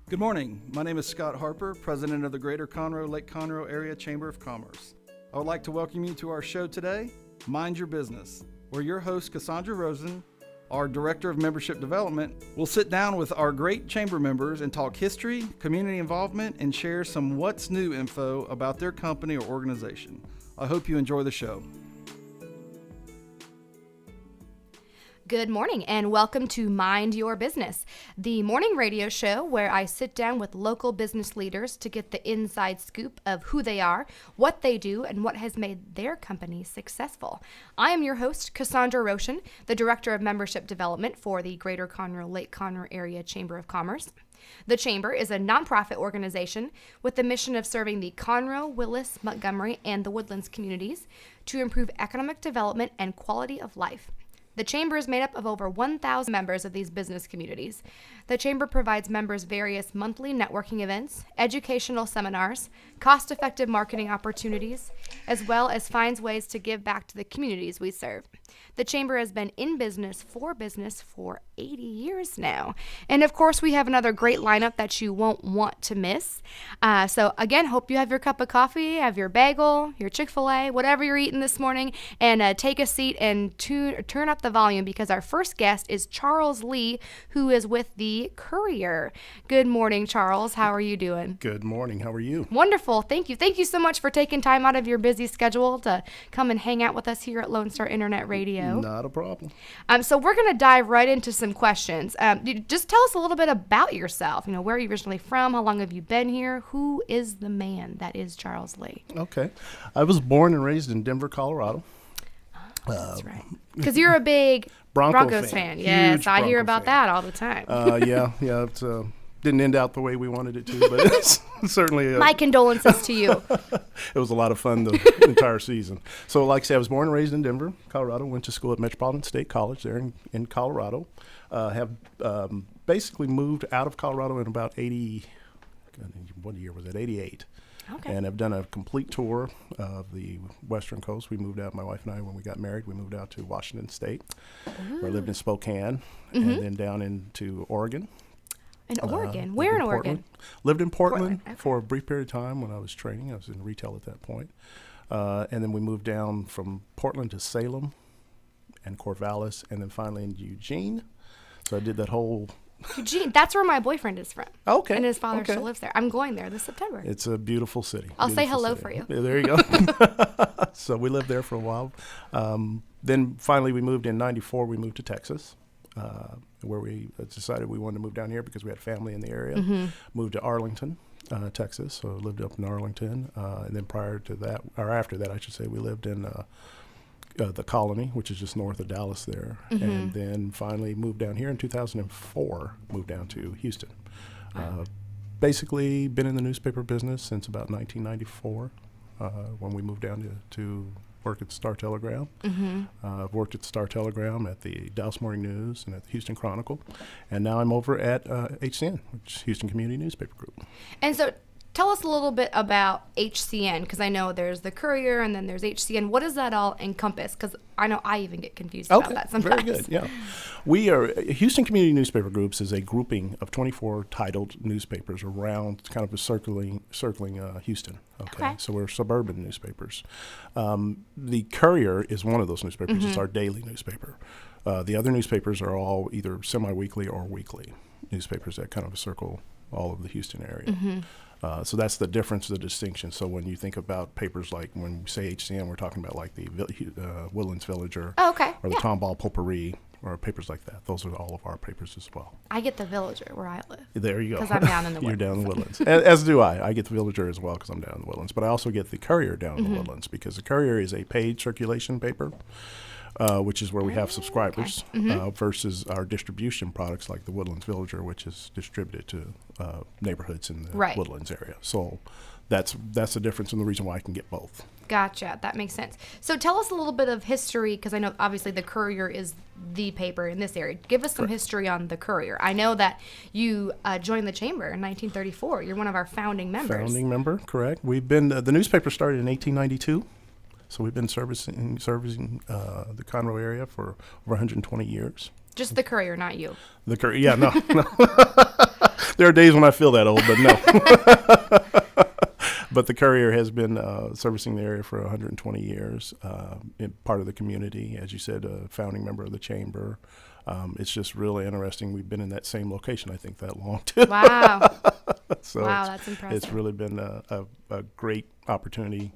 Good morning. My name is Scott Harper, president of the Greater Conroe Lake Conroe Area Chamber of Commerce. I would like to welcome you to our show today, Mind Your Business, where your host, Cassandra Roschen, our Director of Membership Development, will sit down with our great chamber members and talk history, community involvement, and share some what's new info about their company or organization. I hope you enjoy the show. Good morning and welcome to Mind Your Business, the morning radio show where I sit down with local business leaders to get the inside scoop of who they are, what they do, and what has made their company successful. I am your host, Cassandra Roschen, the Director of Membership Development for the Greater Conroe Lake Conroe Area Chamber of Commerce. The Chamber is a nonprofit organization with the mission of serving the Conroe, Willis, Montgomery, and the Woodlands communities to improve economic development and quality of life. The Chamber is made up of over 1,000 members of these business communities. The Chamber provides members various monthly networking events, educational seminars, cost-effective marketing opportunities, as well as finds ways to give back to the communities we serve. The Chamber has been in business for 80 years now. And of course, we have another great lineup that you won't want to miss. So again, hope you have your cup of coffee, have your bagel, your Chick-fil-A, whatever you're eating this morning, and take a seat and turn up the volume because our first guest is Charles Lee, who is with the Courier. Good morning, Charles. How are you doing? Good morning. How are you? Wonderful. Thank you. Thank you so much for taking time out of your busy schedule to come and hang out with us here at Lone Star Internet Radio. Not a problem. So we're going to dive right into some questions. Just tell us a little bit about yourself. Where are you originally from? How long have you been here? Who is the man that is Charles Lee? Okay. I was born and raised in Denver, Colorado. That's right. Because you're a big Broncos fan. Yes, I hear about that all the time. Yeah. It's didn't end out the way we wanted it to, but it's certainly. My condolences to you. It was a lot of fun the entire season. So, like I said, I was born and raised in Denver, Colorado. Went to school at Metropolitan State College there in Colorado. Have basically moved out of Colorado in about 80. What year was it? 88. Okay. And I've done a complete tour of the Western Coast. We moved out, my wife and I, when we got married, we moved out to Washington State, where I lived in Spokane, and then down into Oregon. In Oregon? Where in Oregon? Lived in Portland Okay. for a brief period of time when I was training. I was in retail at that point. And then we moved down from Portland to Salem and Corvallis, and then finally into Eugene. So I did that whole... Eugene, that's where my boyfriend is from. Okay. And his father still lives there. I'm going there this September. It's a beautiful city. I'll say hello for you. Yeah, there you go. So we lived there for a while. Then finally we moved in 94. We moved to Texas, where we decided we wanted to move down here because we had family in the area. Mm-hmm. Moved to Arlington, Texas. So lived up in Arlington. And then prior to that, or after that, I should say, we lived in the Colony, which is just north of Dallas there. Mm-hmm. And then finally moved down here in 2004, moved down to Houston. Basically been in the newspaper business since about 1994 when we moved down to work at the Star-Telegram. Mm-hmm. I've worked at the Star-Telegram, at the Dallas Morning News, and at the Houston Chronicle. And now I'm over at HCN, which is Houston Community Newspaper Group. And so tell us a little bit about HCN, because I know there's the Courier and then there's HCN. What does that all encompass? Because I know I even get confused about that sometimes. Very good, yeah. We are, Houston Community Newspaper Groups is a grouping of 24 titled newspapers around kind of circling Houston. Okay. So we're suburban newspapers. The Courier is one of those newspapers. Mm-hmm. It's our daily newspaper. The other newspapers are all either semi-weekly or weekly newspapers that kind of circle all of the Houston area. Mm-hmm. So that's the difference, the distinction. So when you think about papers like, when we say HCN, we're talking about like the Woodlands Villager or the Tomball Potpourri or papers like that. Those are all of our papers as well. I get the Villager where I live. There you go. Because I'm down in the You're Woodlands. down in the Woodlands. As do I. I get the Villager as well because I'm down in the Woodlands. But I also get the Courier down in the Woodlands because the Courier is a paid circulation paper. Which is where we have subscribers versus our distribution products like the Woodlands Villager, which is distributed to neighborhoods in the Woodlands area. So that's the difference and the reason why I can get both. Gotcha. That makes sense. So tell us a little bit of history, because I know obviously the Courier is the paper in this area. Give us some history on the Courier. I know that you joined the Chamber in 1934. You're one of our founding members. Founding member, correct. We've been, the newspaper started in 1892. So we've been servicing the Conroe area for over 120 years. Just the Courier, not you. The Courier, yeah, no. There are days when I feel that old, but no. But the Courier has been servicing the area for 120 years, part of the community, as you said, a founding member of the chamber. It's just really interesting. We've been in that same location, I think, that long, too. Wow. So wow, that's impressive. It's really been a great opportunity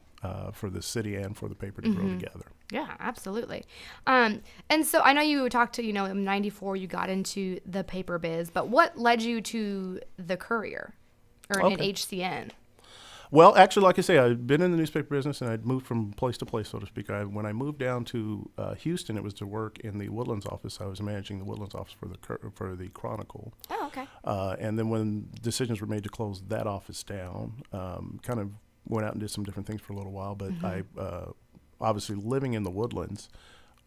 for the city and for the paper to grow together. Yeah, absolutely. And so I know you talked to, in 94 you got into the paper biz, but what led you to the Courier or an HCN? Well, actually, like I say, I'd been in the newspaper business, and I'd moved from place to place, so to speak. When I moved down to Houston, it was to work in the Woodlands office. I was managing the Woodlands office for the Chronicle. Oh, okay. And then when decisions were made to close that office down, kind of went out and did some different things for a little while. But I obviously living in the Woodlands.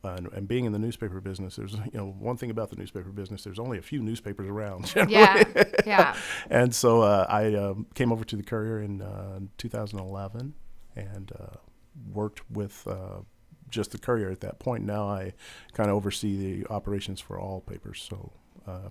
And being in the newspaper business, there's one thing about the newspaper business. There's only a few newspapers around. Generally. Yeah. And so I came over to the Courier in 2011 and worked with just the Courier at that point. Now I kind of oversee the operations for all papers. So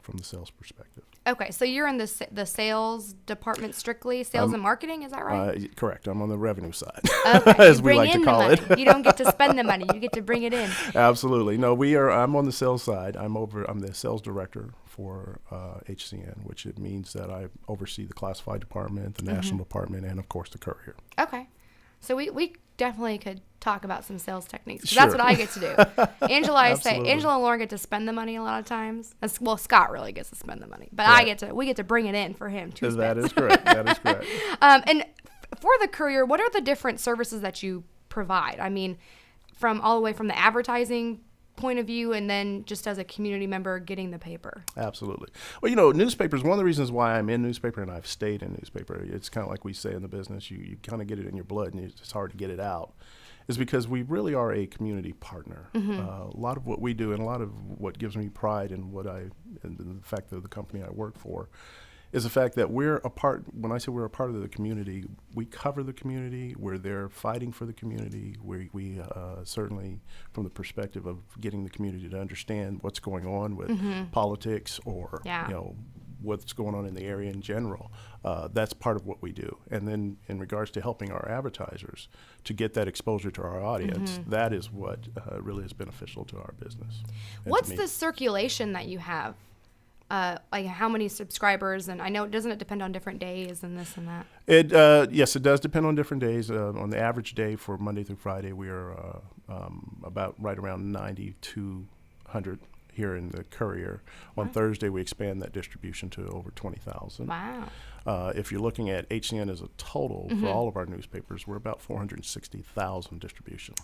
from the sales perspective. Okay, so you're in the sales department strictly, sales and marketing, is that right? Correct. I'm on the revenue side, okay. as we like to call it. You don't get to spend the money; you get to bring it in. Absolutely. No, I'm on the sales side. I'm the sales director for HCN, which it means that I oversee the classified department, the national department, and of course the Courier. Okay, so we definitely could talk about some sales techniques. Sure. That's what I get to do. Angela and Lauren get to spend the money a lot of times. Scott really gets to spend the money, but right. we get to bring it in for him to spend. That is correct. And for the Courier, what are the different services that you provide? I mean, from all the way from the advertising point of view, and then just as a community member getting the paper. Absolutely. Well, newspapers, one of the reasons why I'm in newspaper and I've stayed in newspaper, it's kind of like we say in the business, you kind of get it in your blood and it's hard to get it out, is because we really are a community partner. A lot of what we do and a lot of what gives me pride in and the fact that the company I work for is the fact that we're a part. When I say we're a part of the community, we cover the community. We're there fighting for the community. We certainly, from the perspective of getting the community to understand what's going on with politics or what's going on in the area in general. That's part of what we do. And then in regards to helping our advertisers to get that exposure to our audience, that is what really is beneficial to our business. What's the circulation that you have? Like how many subscribers, and I know doesn't it depend on different days and this and that? Yes, it does depend on different days. On the average day for Monday through Friday, we are about right around 9,200 here in the Courier. On Thursday, we expand that distribution to over 20,000. Wow. If you're looking at HCN as a total for all of our newspapers, we're about 460,000 distribution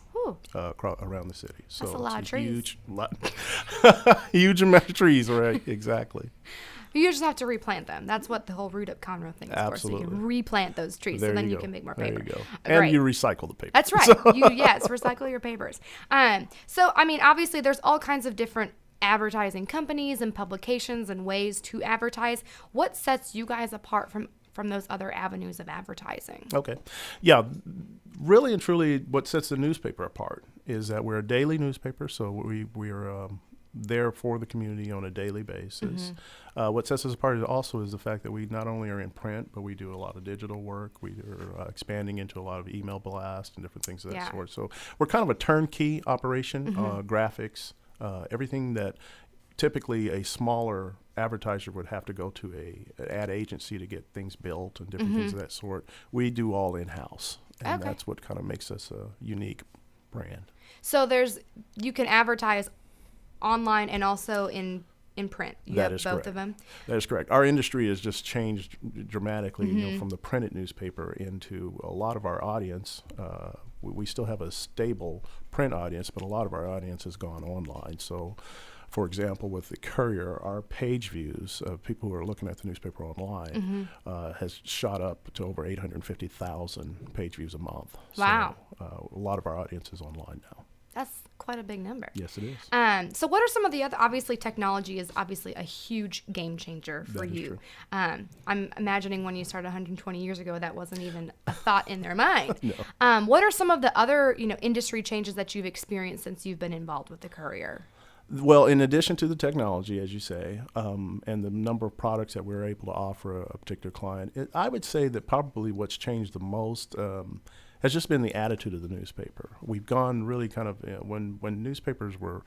around the city. So that's a lot of trees. Huge amount of trees, right? Exactly. You just have to replant them. That's what the whole Root Up Conroe thing is for. So you can replant those trees, so then you can make more paper. There you go. And you recycle the paper. That's right. Recycle your papers. So, I mean, obviously there's all kinds of different advertising companies and publications and ways to advertise. What sets you guys apart from those other avenues of advertising? Okay. Yeah, really and truly what sets the newspaper apart is that we're a daily newspaper, so we're there for the community on a daily basis. What sets us apart also is the fact that we not only are in print, but we do a lot of digital work. We are expanding into a lot of email blasts and different things of that sort. So we're kind of a turnkey operation, graphics, everything that typically a smaller advertiser would have to go to an ad agency to get things built and different things of that sort. We do all in-house, and that's what kind of makes us a unique brand. So you can advertise online and also in print. You have both of them? That is correct. Our industry has just changed dramatically from the printed newspaper into a lot of our audience. We still have a stable print audience, but a lot of our audience has gone online. So, for example, with the Courier, our page views of people who are looking at the newspaper online has shot up to over 850,000 page views a month. Wow. So, a lot of our audience is online now. That's quite a big number. Yes, it is. So what are some of the other, obviously technology is obviously a huge game changer for you. I'm imagining when you started 120 years ago, that wasn't even a thought in their mind. No. What are some of the other, industry changes that you've experienced since you've been involved with the Courier? Well, in addition to the technology, as you say, and the number of products that we're able to offer a particular client, I would say that probably what's changed the most has just been the attitude of the newspaper. We've gone really kind of, when newspapers were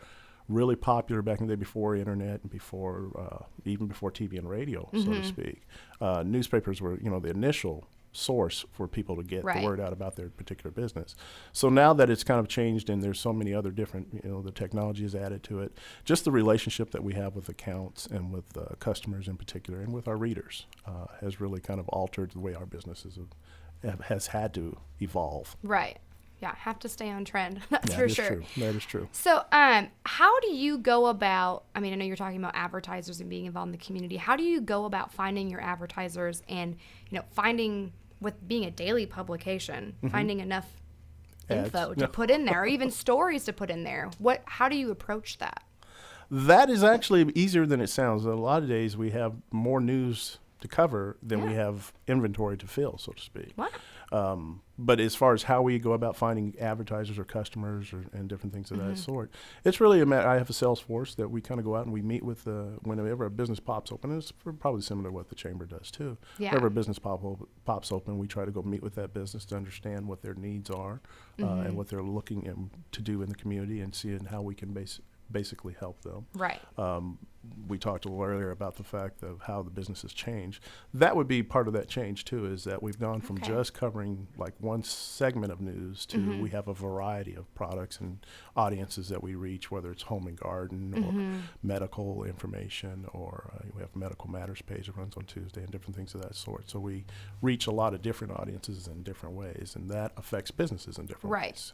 really popular back in the day before internet and before, even before TV and radio, so to speak, newspapers were, the initial source for people to get the word out about their particular business. So now that it's kind of changed and there's so many other different, the technology is added to it, just the relationship that we have with accounts and with customers in particular and with our readers has really kind of altered the way our businesses has had to evolve. Right. Yeah, have to stay on trend. That's for sure. That is true. So how do you go about, I know you're talking about advertisers and being involved in the community. How do you go about finding your advertisers and, finding, with being a daily publication, finding enough info to put in there, or even stories to put in there? How do you approach that? That is actually easier than it sounds. A lot of days we have more news to cover than we have inventory to fill, so to speak. Wow. But as far as how we go about finding advertisers or customers and different things of that sort, it's really I have a sales force that we kind of go out and we meet with whenever a business pops open. It's probably similar to what the chamber does too. Yeah. Whenever a business pops open, we try to go meet with that business to understand what their needs are and what they're looking to do in the community and seeing how we can basically help them. Right. We talked a little earlier about the fact of how the business has changed. That would be part of that change too, is that we've gone from just covering like one segment of news to we have a variety of products and audiences that we reach, whether it's home and garden or medical information, or we have a Medical Matters page that runs on Tuesday and different things of that sort. So we reach a lot of different audiences in different ways, and that affects businesses in different ways.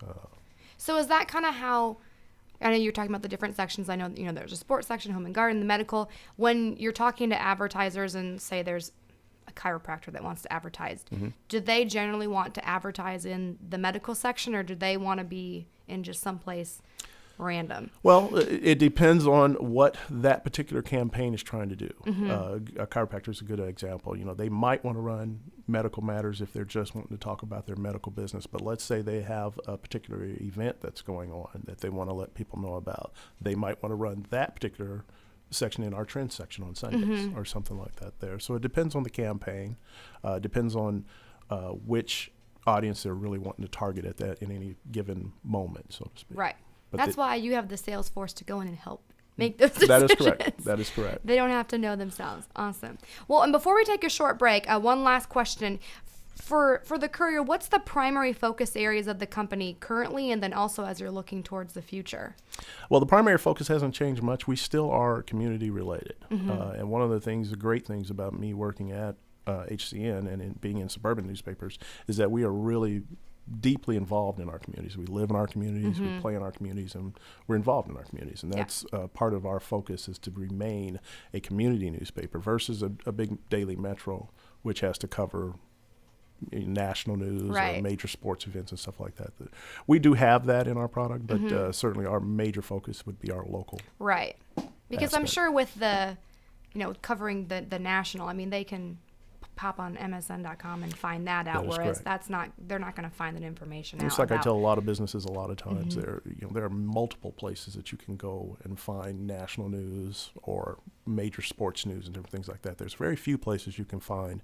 So is that kind of how, I know you're talking about the different sections. I know, there's a sports section, home and garden, the medical. When you're talking to advertisers and say there's a chiropractor that wants to advertise, do they generally want to advertise in the medical section, or do they want to be in just someplace random? Well, it depends on what that particular campaign is trying to do. A chiropractor is a good example. They might want to run Medical Matters if they're just wanting to talk about their medical business. But let's say they have a particular event that's going on that they want to let people know about. They might want to run that particular section in our trend section on Sundays or something like that there. So it depends on the campaign. Depends on which audience they're really wanting to target at that in any given moment, so to speak. Right. That's why you have the sales force to go in and help make those decisions. That is correct. They don't have to know themselves. Awesome. Well, and before we take a short break, one last question. For the Courier, what's the primary focus areas of the company currently, and then also as you're looking towards the future? Well, the primary focus hasn't changed much. We still are community related. And one of the great things about me working at HCN and being in suburban newspapers is that we are really deeply involved in our communities. We live in our communities, we play in our communities, and we're involved in our communities. And that's part of our focus, is to remain a community newspaper versus a big daily metro, which has to cover national news or major sports events and stuff like that. We do have that in our product, but certainly our major focus would be our local. Right. Because aspect. I'm sure with the, covering the national, they can pop on MSN.com and find that out, whereas they're not going to find that information out. It's like I tell a lot of businesses a lot of times, there are multiple places that you can go and find national news or major sports news and different things like that. There's very few places you can find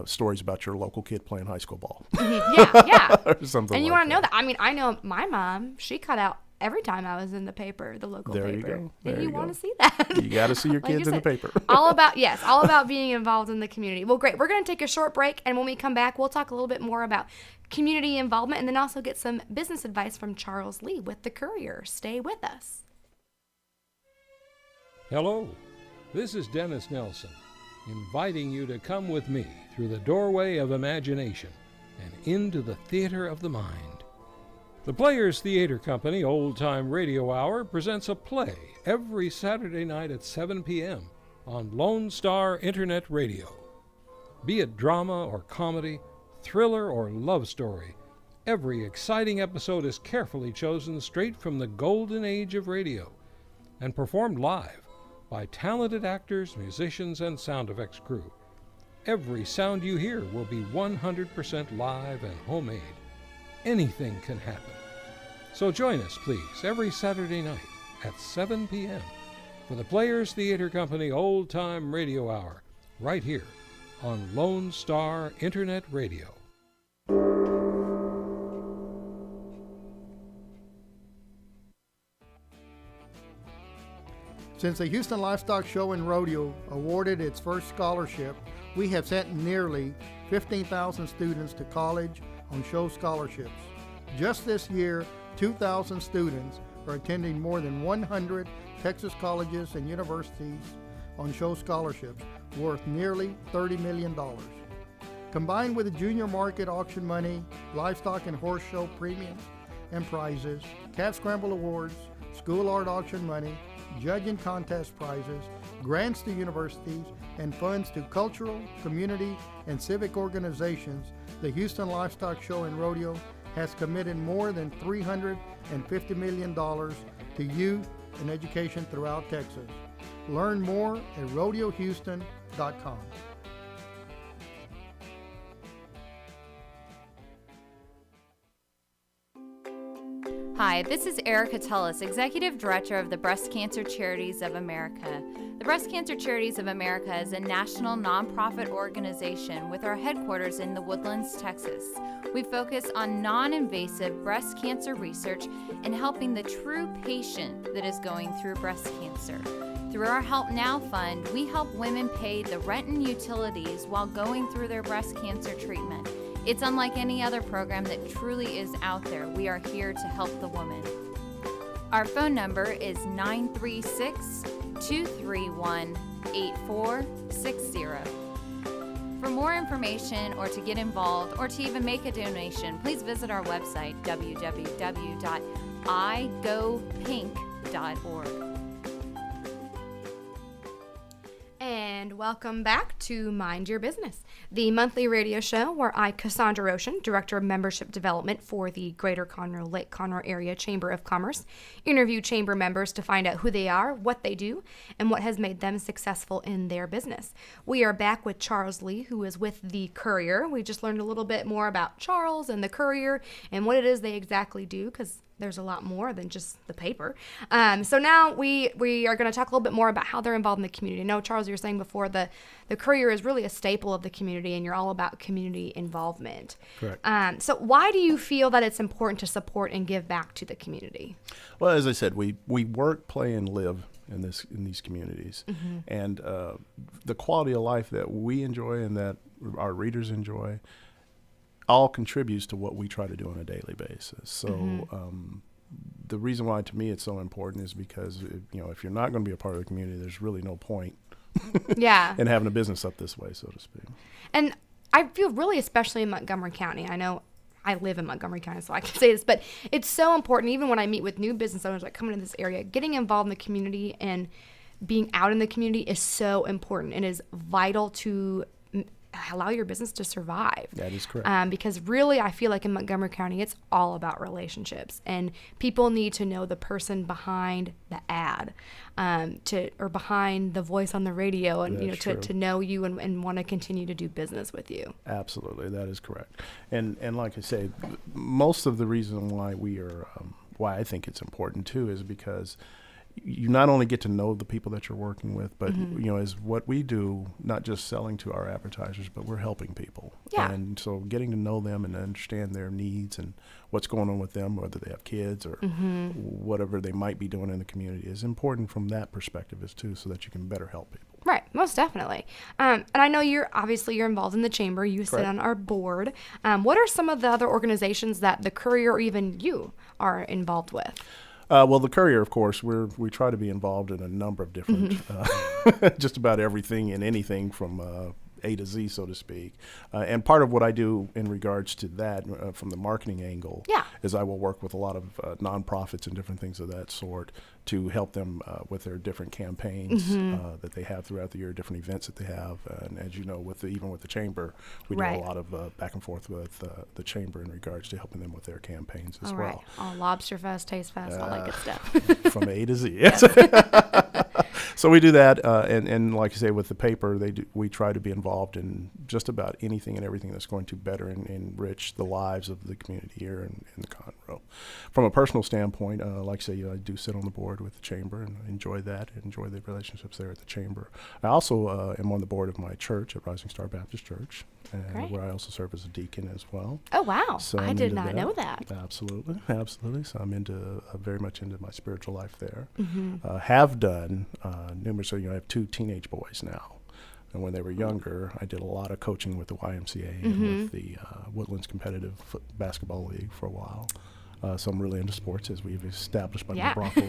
stories about your local kid playing high school ball. Yeah. Or something. And you like want to know that. I know my mom, she cut out every time I was in the paper, the local paper. There you go. And you want to see that. You got to see your kids in the paper. all about being involved in the community. Well, great. We're going to take a short break, and when we come back, we'll talk a little bit more about community involvement and then also get some business advice from Charles Lee with the Courier. Stay with us. Hello, this is Dennis Nelson, inviting you to come with me through the doorway of imagination and into the theater of the mind. The Players Theater Company Old Time Radio Hour presents a play every Saturday night at 7 p.m. on Lone Star Internet Radio. Be it drama or comedy, thriller or love story, every exciting episode is carefully chosen straight from the golden age of radio and performed live by talented actors, musicians, and sound effects crew. Every sound you hear will be 100% live and homemade. Anything can happen. So join us, please, every Saturday night at 7 p.m. for the Players Theater Company Old Time Radio Hour, right here on Lone Star Internet Radio. Since the Houston Livestock Show and Rodeo awarded its first scholarship, we have sent nearly 15,000 students to college on show scholarships. Just this year, 2,000 students are attending more than 100 Texas colleges and universities on show scholarships worth nearly $30 million. Combined with the junior market auction money, livestock and horse show premiums and prizes, cat scramble awards, school art auction money, judge and contest prizes, grants to universities, and funds to cultural, community, and civic organizations, the Houston Livestock Show and Rodeo has committed more than $350 million to youth and education throughout Texas. Learn more at rodeohouston.com. Hi, this is Erica Tullis, Executive Director of the Breast Cancer Charities of America. The Breast Cancer Charities of America is a national nonprofit organization with our headquarters in The Woodlands, Texas. We focus on non-invasive breast cancer research and helping the true patient that is going through breast cancer. Through our Help Now Fund, we help women pay the rent and utilities while going through their breast cancer treatment. It's unlike any other program that truly is out there. We are here to help the woman. Our phone number is 936-231-8460. For more information or to get involved or to even make a donation, please visit our website, www.igopink.org. And welcome back to Mind Your Business, the monthly radio show where I, Cassandra Roschen, Director of Membership Development for the Greater Conroe Lake Conroe Area Chamber of Commerce, interview chamber members to find out who they are, what they do, and what has made them successful in their business. We are back with Charles Lee, who is with the Courier. We just learned a little bit more about Charles and the Courier and what it is they exactly do, because there's a lot more than just the paper. So now we are going to talk a little bit more about how they're involved in the community. I know, Charles, you were saying before the Courier is really a staple of the community, and you're all about community involvement. Correct. So why do you feel that it's important to support and give back to the community? Well, as I said, we work, play, and live in these communities, Mm-hmm. and the quality of life that we enjoy and that our readers enjoy all contributes to what we try to do on a daily basis. So Mm-hmm. The reason why, to me, it's so important is because if you're not going to be a part of the community, there's really no point Yeah. in having a business up this way, so to speak. And I feel really, especially in Montgomery County, I know I live in Montgomery County, so I can say this, but it's so important, even when I meet with new business owners like coming to this area, getting involved in the community and being out in the community is so important and is vital to allow your business to survive. That is correct. Because really, I feel like in Montgomery County, it's all about relationships, and people need to know the person behind the ad, or behind the voice on the radio, and That's to know you and want to continue to do business with you. Absolutely, that is correct. And like I say, most of the reason why why I think it's important too is because you not only get to know the people that you're working with, but as what we do, not just selling to our advertisers, but we're helping people. Yeah. And so getting to know them and understand their needs and what's going on with them, whether they have kids or whatever they might be doing in the community, is important from that perspective as too, so that you can better help people. Right, most definitely. And I know you're involved in the chamber. You sit Correct. on our board. What are some of the other organizations that the Courier or even you are involved with? Well, the Courier, of course, we try to be involved in a number of different, just about everything and anything from A to Z, so to speak. And part of what I do in regards to that, from the marketing angle, is I will work with a lot of nonprofits and different things of that sort to help them with their different campaigns that they have throughout the year, different events that they have. And as you know, even with the chamber, we do a lot of back and forth with the chamber in regards to helping them with their campaigns as well. All Lobster Fest, Taste Fest, all that good stuff. From A to Z. Yes. So we do that, and like I say, with the paper, we try to be involved in just about anything and everything that's going to better and enrich the lives of the community here in the Conroe. From a personal standpoint, like I say, I do sit on the board with the chamber and enjoy that, enjoy the relationships there at the chamber. I also am on the board of my church at Rising Star Baptist Church, where I also serve as a deacon as well. Oh, wow. So I did not know that. Absolutely. So I'm very much into my spiritual life there. Mm-hmm. Have done numerous. So I have 2 teenage boys now, and when they were younger, I did a lot of coaching with the YMCA and with the Woodlands Competitive Basketball League for a while. So I'm really into sports, as we've established by the Bronco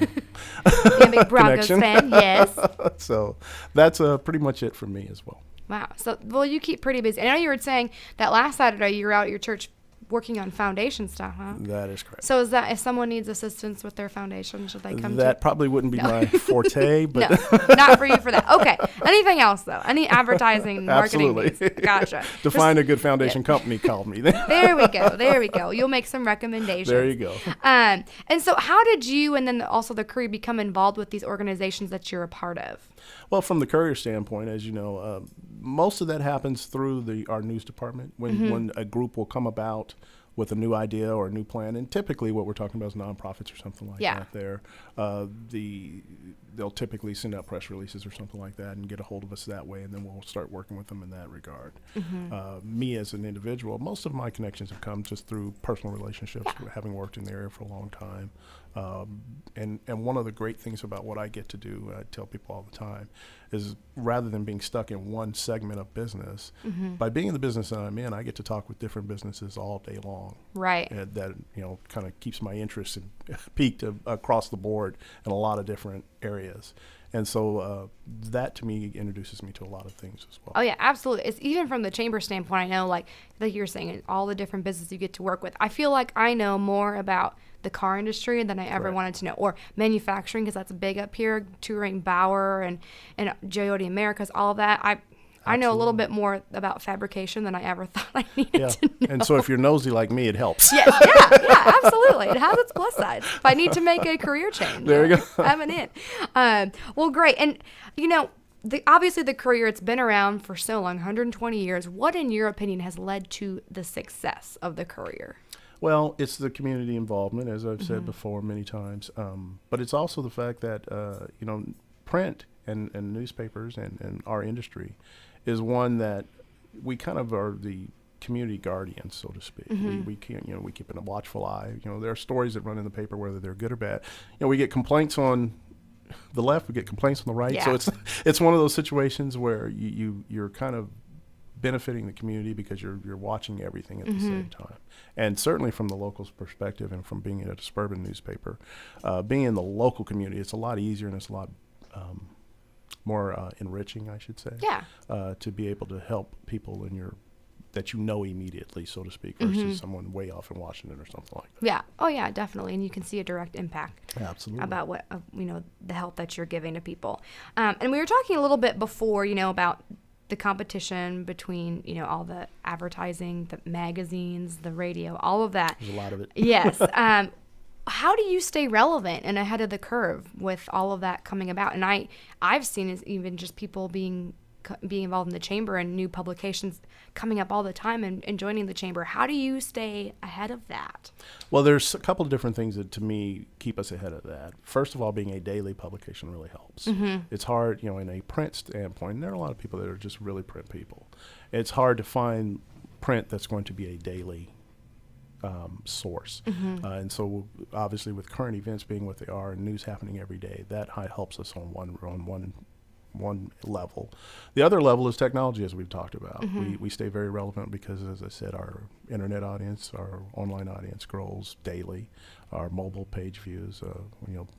Yeah, big Broncos connection. fan, yes. So that's pretty much it for me as well. Wow. So, well, you keep pretty busy. I know you were saying that last Saturday you were out at your church working on foundation stuff, huh? That is correct. So is that if someone needs assistance with their foundation, should they come That probably wouldn't be my forte, but no, not for you for that. Okay. Anything else, though? Any advertising, marketing Absolutely. needs? Gotcha. to find a good foundation company, call me. There we go. There we go. You'll make some recommendations. There you go. And so how did you and then also the Courier become involved with these organizations that you're a part of? Well, from the Courier standpoint, as you know, most of that happens through our news department when a group will come about with a new idea or a new plan. And typically what we're talking about is nonprofits or something like that there. They'll typically send out press releases or something like that and get a hold of us that way, and then we'll start working with them in that regard. Me as an individual, most of my connections have come just through personal relationships, having worked in the area for a long time. And one of the great things about what I get to do, I tell people all the time, is rather than being stuck in one segment of business, by being in the business that I'm in, I get to talk with different businesses all day long. Right. And that kind of keeps my interest peaked across the board in a lot of different areas. And so that to me introduces me to a lot of things as well. Oh yeah, absolutely. It's even from the chamber standpoint. I know, like you were saying, all the different businesses you get to work with. I feel like I know more about the car industry than I ever wanted to know, or manufacturing, because that's big up here. Touring Bauer and Jody Americas, all of that. I know a little bit more about fabrication than I ever thought I needed to know. And so if you're nosy like me, it helps. Yeah, absolutely. It has its plus sides. If I need to make a career change, there you go. I'm in. Well, great. And, obviously the Courier, it's been around for so long, 120 years. What, in your opinion, has led to the success of the Courier? Well, it's the community involvement, as I've said before many times. But it's also the fact that, print and newspapers and our industry is one that we kind of are the community guardians, so to speak. We can't, we keep a watchful eye. There are stories that run in the paper, whether they're good or bad. We get complaints on the left, we get complaints on the right. Yeah. So it's one of those situations where you're kind of benefiting the community because you're watching everything at the same time. And certainly from the locals' perspective and from being in a suburban newspaper, being in the local community, it's a lot easier and it's a lot more enriching, I should say. Yeah. To be able to help people that immediately, so to speak, versus someone way off in Washington or something like that. Yeah. Oh, yeah, definitely. And you can see a direct impact. Absolutely. About what, the help that you're giving to people. And we were talking a little bit before, about the competition between, all the advertising, the magazines, the radio, all of that. There's a lot of it. Yes. How do you stay relevant and ahead of the curve with all of that coming about? And I've seen is even just people being involved in the chamber and new publications coming up all the time and joining the chamber. How do you stay ahead of that? Well, there's a couple of different things that to me keep us ahead of that. First of all, being a daily publication really helps. It's hard, in a print standpoint, and there are a lot of people that are just really print people. It's hard to find print that's going to be a daily source. And so obviously with current events being what they are and news happening every day, that helps us on one level. The other level is technology, as we've talked about. We stay very relevant because, as I said, our internet audience, our online audience grows daily. Our mobile page views,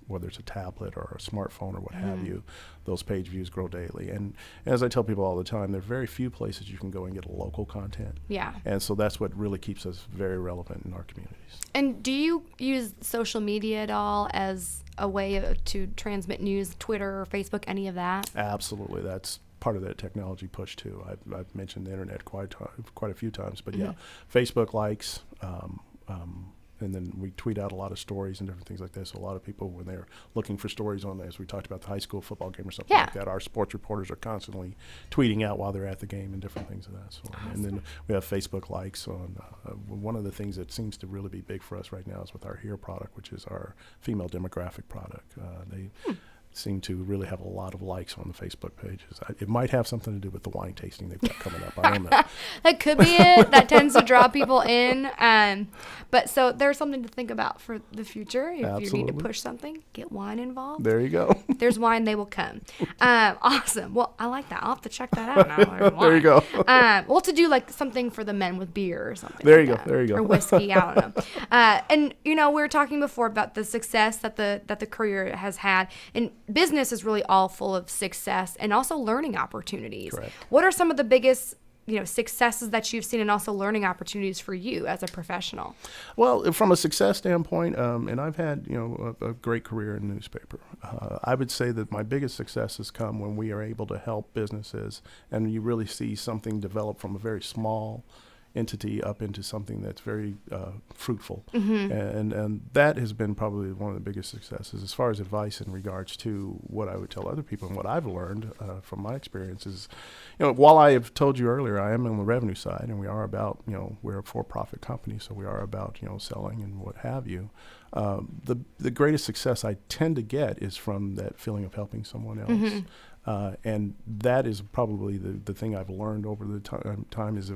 whether it's a tablet or a smartphone or what have you, those page views grow daily. And as I tell people all the time, there are very few places you can go and get local content. Yeah. And so that's what really keeps us very relevant in our communities. And do you use social media at all as a way to transmit news, Twitter or Facebook, any of that? Absolutely. That's part of that technology push too. I've mentioned the internet quite a few times, but yeah, Facebook likes, and then we tweet out a lot of stories and different things like that. So a lot of people, when they're looking for stories on, as we talked about the high school football game or something like that, our sports reporters are constantly tweeting out while they're at the game and different things of that sort. Awesome. And then we have Facebook likes on. One of the things that seems to really be big for us right now is with our HERE product, which is our female demographic product. They seem to really have a lot of likes on the Facebook pages. It might have something to do with the wine tasting they've got coming up. I don't know. That could be it. That tends to draw people in. But so there's something to think about for the future. If Absolutely. you need to push something, get wine involved. There you go. If there's wine, they will come. Awesome. Well, I like that. I'll have to check that out now. There you go. Well, to do like something for the men with beer or something. There like you go. that. There you go. Or whiskey. I don't know. And we were talking before about the success that the Courier has had, and business is really all full of success and also learning opportunities. Correct. What are some of the biggest successes that you've seen and also learning opportunities for you as a professional? Well, from a success standpoint, and I've had a great career in newspaper. I would say that my biggest successes come when we are able to help businesses, and you really see something develop from a very small entity up into something that's very fruitful. Mm-hmm. And that has been probably one of the biggest successes. As far as advice in regards to what I would tell other people and what I've learned from my experiences, while I have told you earlier, I am on the revenue side, and we are about, we're a for-profit company, so we are about, selling and what have you. The greatest success I tend to get is from that feeling of helping someone else. Mm-hmm. And that is probably the thing I've learned over the time is,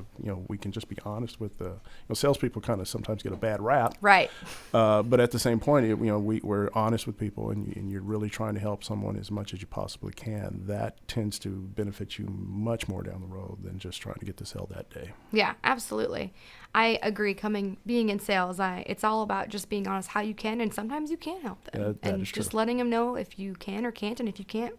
we can just be honest with the, salespeople kind of sometimes get a bad rap. Right. But at the same point, we're honest with people, and you're really trying to help someone as much as you possibly can. That tends to benefit you much more down the road than just trying to get the sale that day. Yeah, absolutely. I agree. Being in sales, it's all about just being honest how you can, and sometimes you can't help them. That and is just true. letting them know if you can or can't, and if you can't,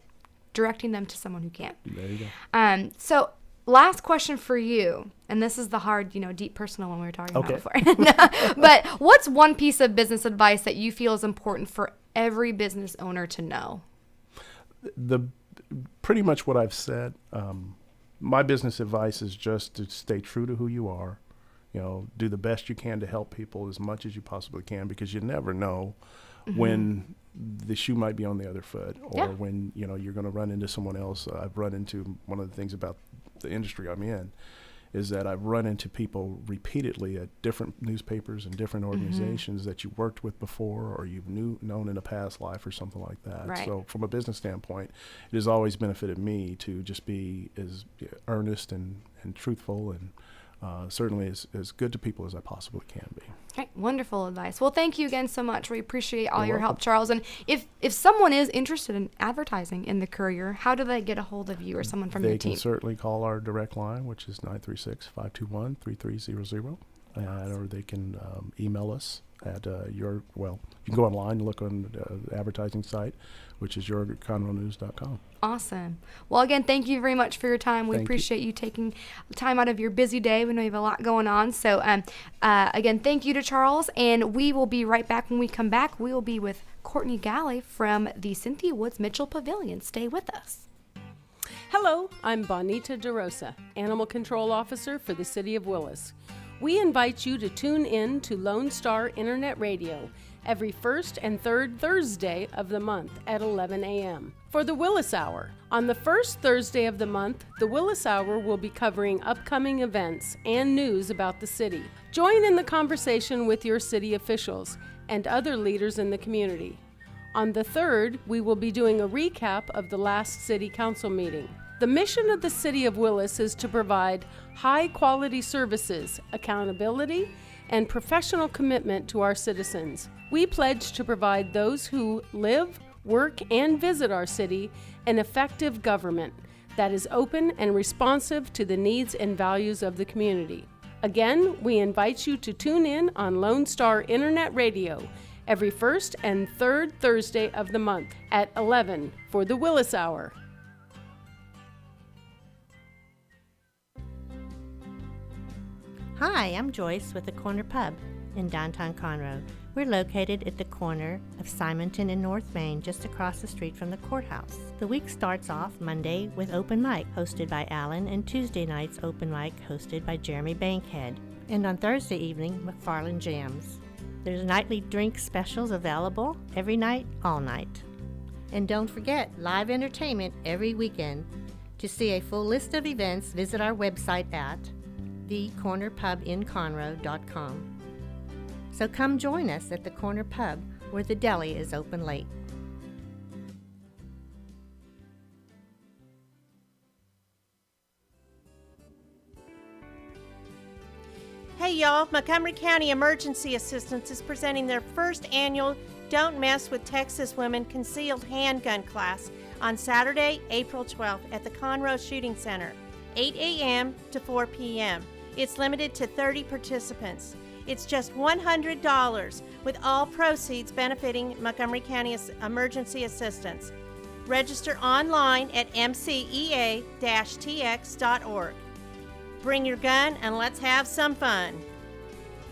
directing them to someone who can. There you go. So last question for you, and this is the hard, deep personal one we were talking about before. But what's one piece of business advice that you feel is important for every business owner to know? Pretty much what I've said. My business advice is just to stay true to who you are. Do the best you can to help people as much as you possibly can, because you never know when the shoe might be on the other foot, or when you're going to run into someone else. I've run into one of the things about the industry I'm in is that I've run into people repeatedly at different newspapers and different organizations that you worked with before, or you've known in a past life or something like that. Right. So from a business standpoint, it has always benefited me to just be as earnest and truthful and certainly as good to people as I possibly can be. Okay, wonderful advice. Well, thank you again so much. We appreciate all You're your help, welcome. Charles. And if someone is interested in advertising in the Courier, how do they get a hold of you or someone from your They team? can certainly call our direct line, which is 936-521-3300, or they can email us at you can go online and look on the advertising site, which is yourconroenews.com. Awesome. Well, again, thank you very much for your time. We Thank you. appreciate you taking time out of your busy day. We know you have a lot going on. So, again, thank you to Charles. And we will be right back. When we come back, we will be with Courtney Galle from the Cynthia Woods Mitchell Pavilion. Stay with us. Hello, I'm Bonita DeRosa, Animal Control Officer for the City of Willis. We invite you to tune in to Lone Star Internet Radio every first and third Thursday of the month at 11 a.m. for the Willis Hour. On the first Thursday of the month, the Willis Hour will be covering upcoming events and news about the city. Join in the conversation with your city officials and other leaders in the community. On the third, we will be doing a recap of the last City Council meeting. The mission of the City of Willis is to provide high-quality services, accountability, and professional commitment to our citizens. We pledge to provide those who live, work, and visit our city an effective government that is open and responsive to the needs and values of the community. Again, we invite you to tune in on Lone Star Internet Radio every first and third Thursday of the month at 11 for the Willis Hour. Hi, I'm Joyce with the Corner Pub in downtown Conroe. We're located at the corner of Simonton and North Main, just across the street from the courthouse. The week starts off Monday with open mic hosted by Alan, and Tuesday nights open mic hosted by Jeremy Bankhead. And on Thursday evening, McFarland Jams. There's nightly drink specials available every night, all night. And don't forget, live entertainment every weekend. To see a full list of events, visit our website at thecornerpubinconroe.com. So come join us at the Corner Pub, where the deli is open late. Hey y'all, Montgomery County Emergency Assistance is presenting their first annual Don't Mess with Texas Women Concealed Handgun class on Saturday, April 12th at the Conroe Shooting Center, 8 a.m. to 4 p.m. It's limited to 30 participants. It's just $100, with all proceeds benefiting Montgomery County Emergency Assistance. Register online at mcea-tx.org. Bring your gun and let's have some fun.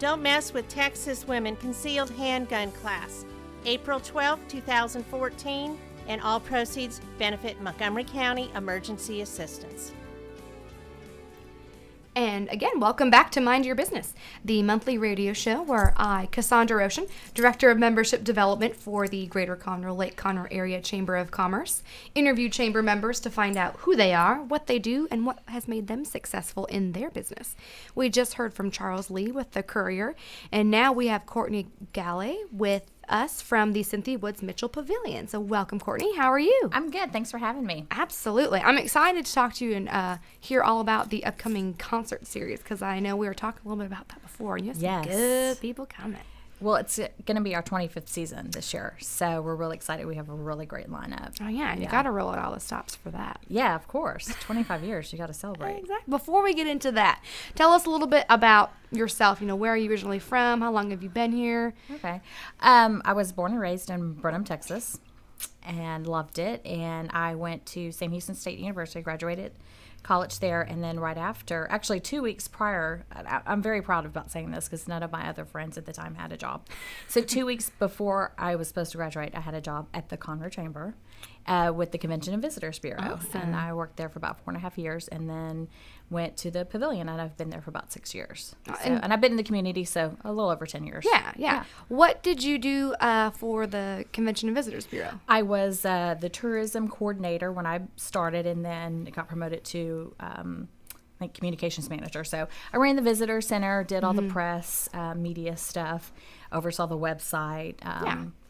Don't Mess with Texas Women Concealed Handgun class, April 12, 2014, and all proceeds benefit Montgomery County Emergency Assistance. And again, welcome back to Mind Your Business, the monthly radio show where I, Cassandra Roschen, Director of Membership Development for the Greater Conroe Lake Conroe Area Chamber of Commerce, interview chamber members to find out who they are, what they do, and what has made them successful in their business. We just heard from Charles Lee with the Courier, and now we have Courtney Galle with us from the Cynthia Woods Mitchell Pavilion. So welcome, Courtney. How are you? I'm good. Thanks for having me. Absolutely. I'm excited to talk to you and hear all about the upcoming concert series, because I know we were talking a little bit about that before. And you have some good people coming. Well, it's going to be our 25th season this year, so we're really excited. We have a really great lineup. Oh, yeah, and you got to roll out all the stops for that. Yeah, of course. 25 years, you got to celebrate. Exactly. Before we get into that, tell us a little bit about yourself. You know, where are you originally from? How long have you been here? Okay. I was born and raised in Brenham, Texas, and loved it. And I went to Sam Houston State University, graduated college there, and then right after, actually 2 weeks prior, I'm very proud about saying this because none of my other friends at the time had a job. So 2 weeks before I was supposed to graduate, I had a job at the Conroe Chamber with the Convention and Visitors Bureau. Awesome. And I worked there for about 4.5 years, and then went to the Pavilion, and I've been there for about 6 years. And I've been in the community, so a little over 10 years. Yeah. What did you do for the Convention and Visitors Bureau? I was the tourism coordinator when I started, and then got promoted to like communications manager. So I ran the visitor center, did all the press, media stuff, oversaw the website,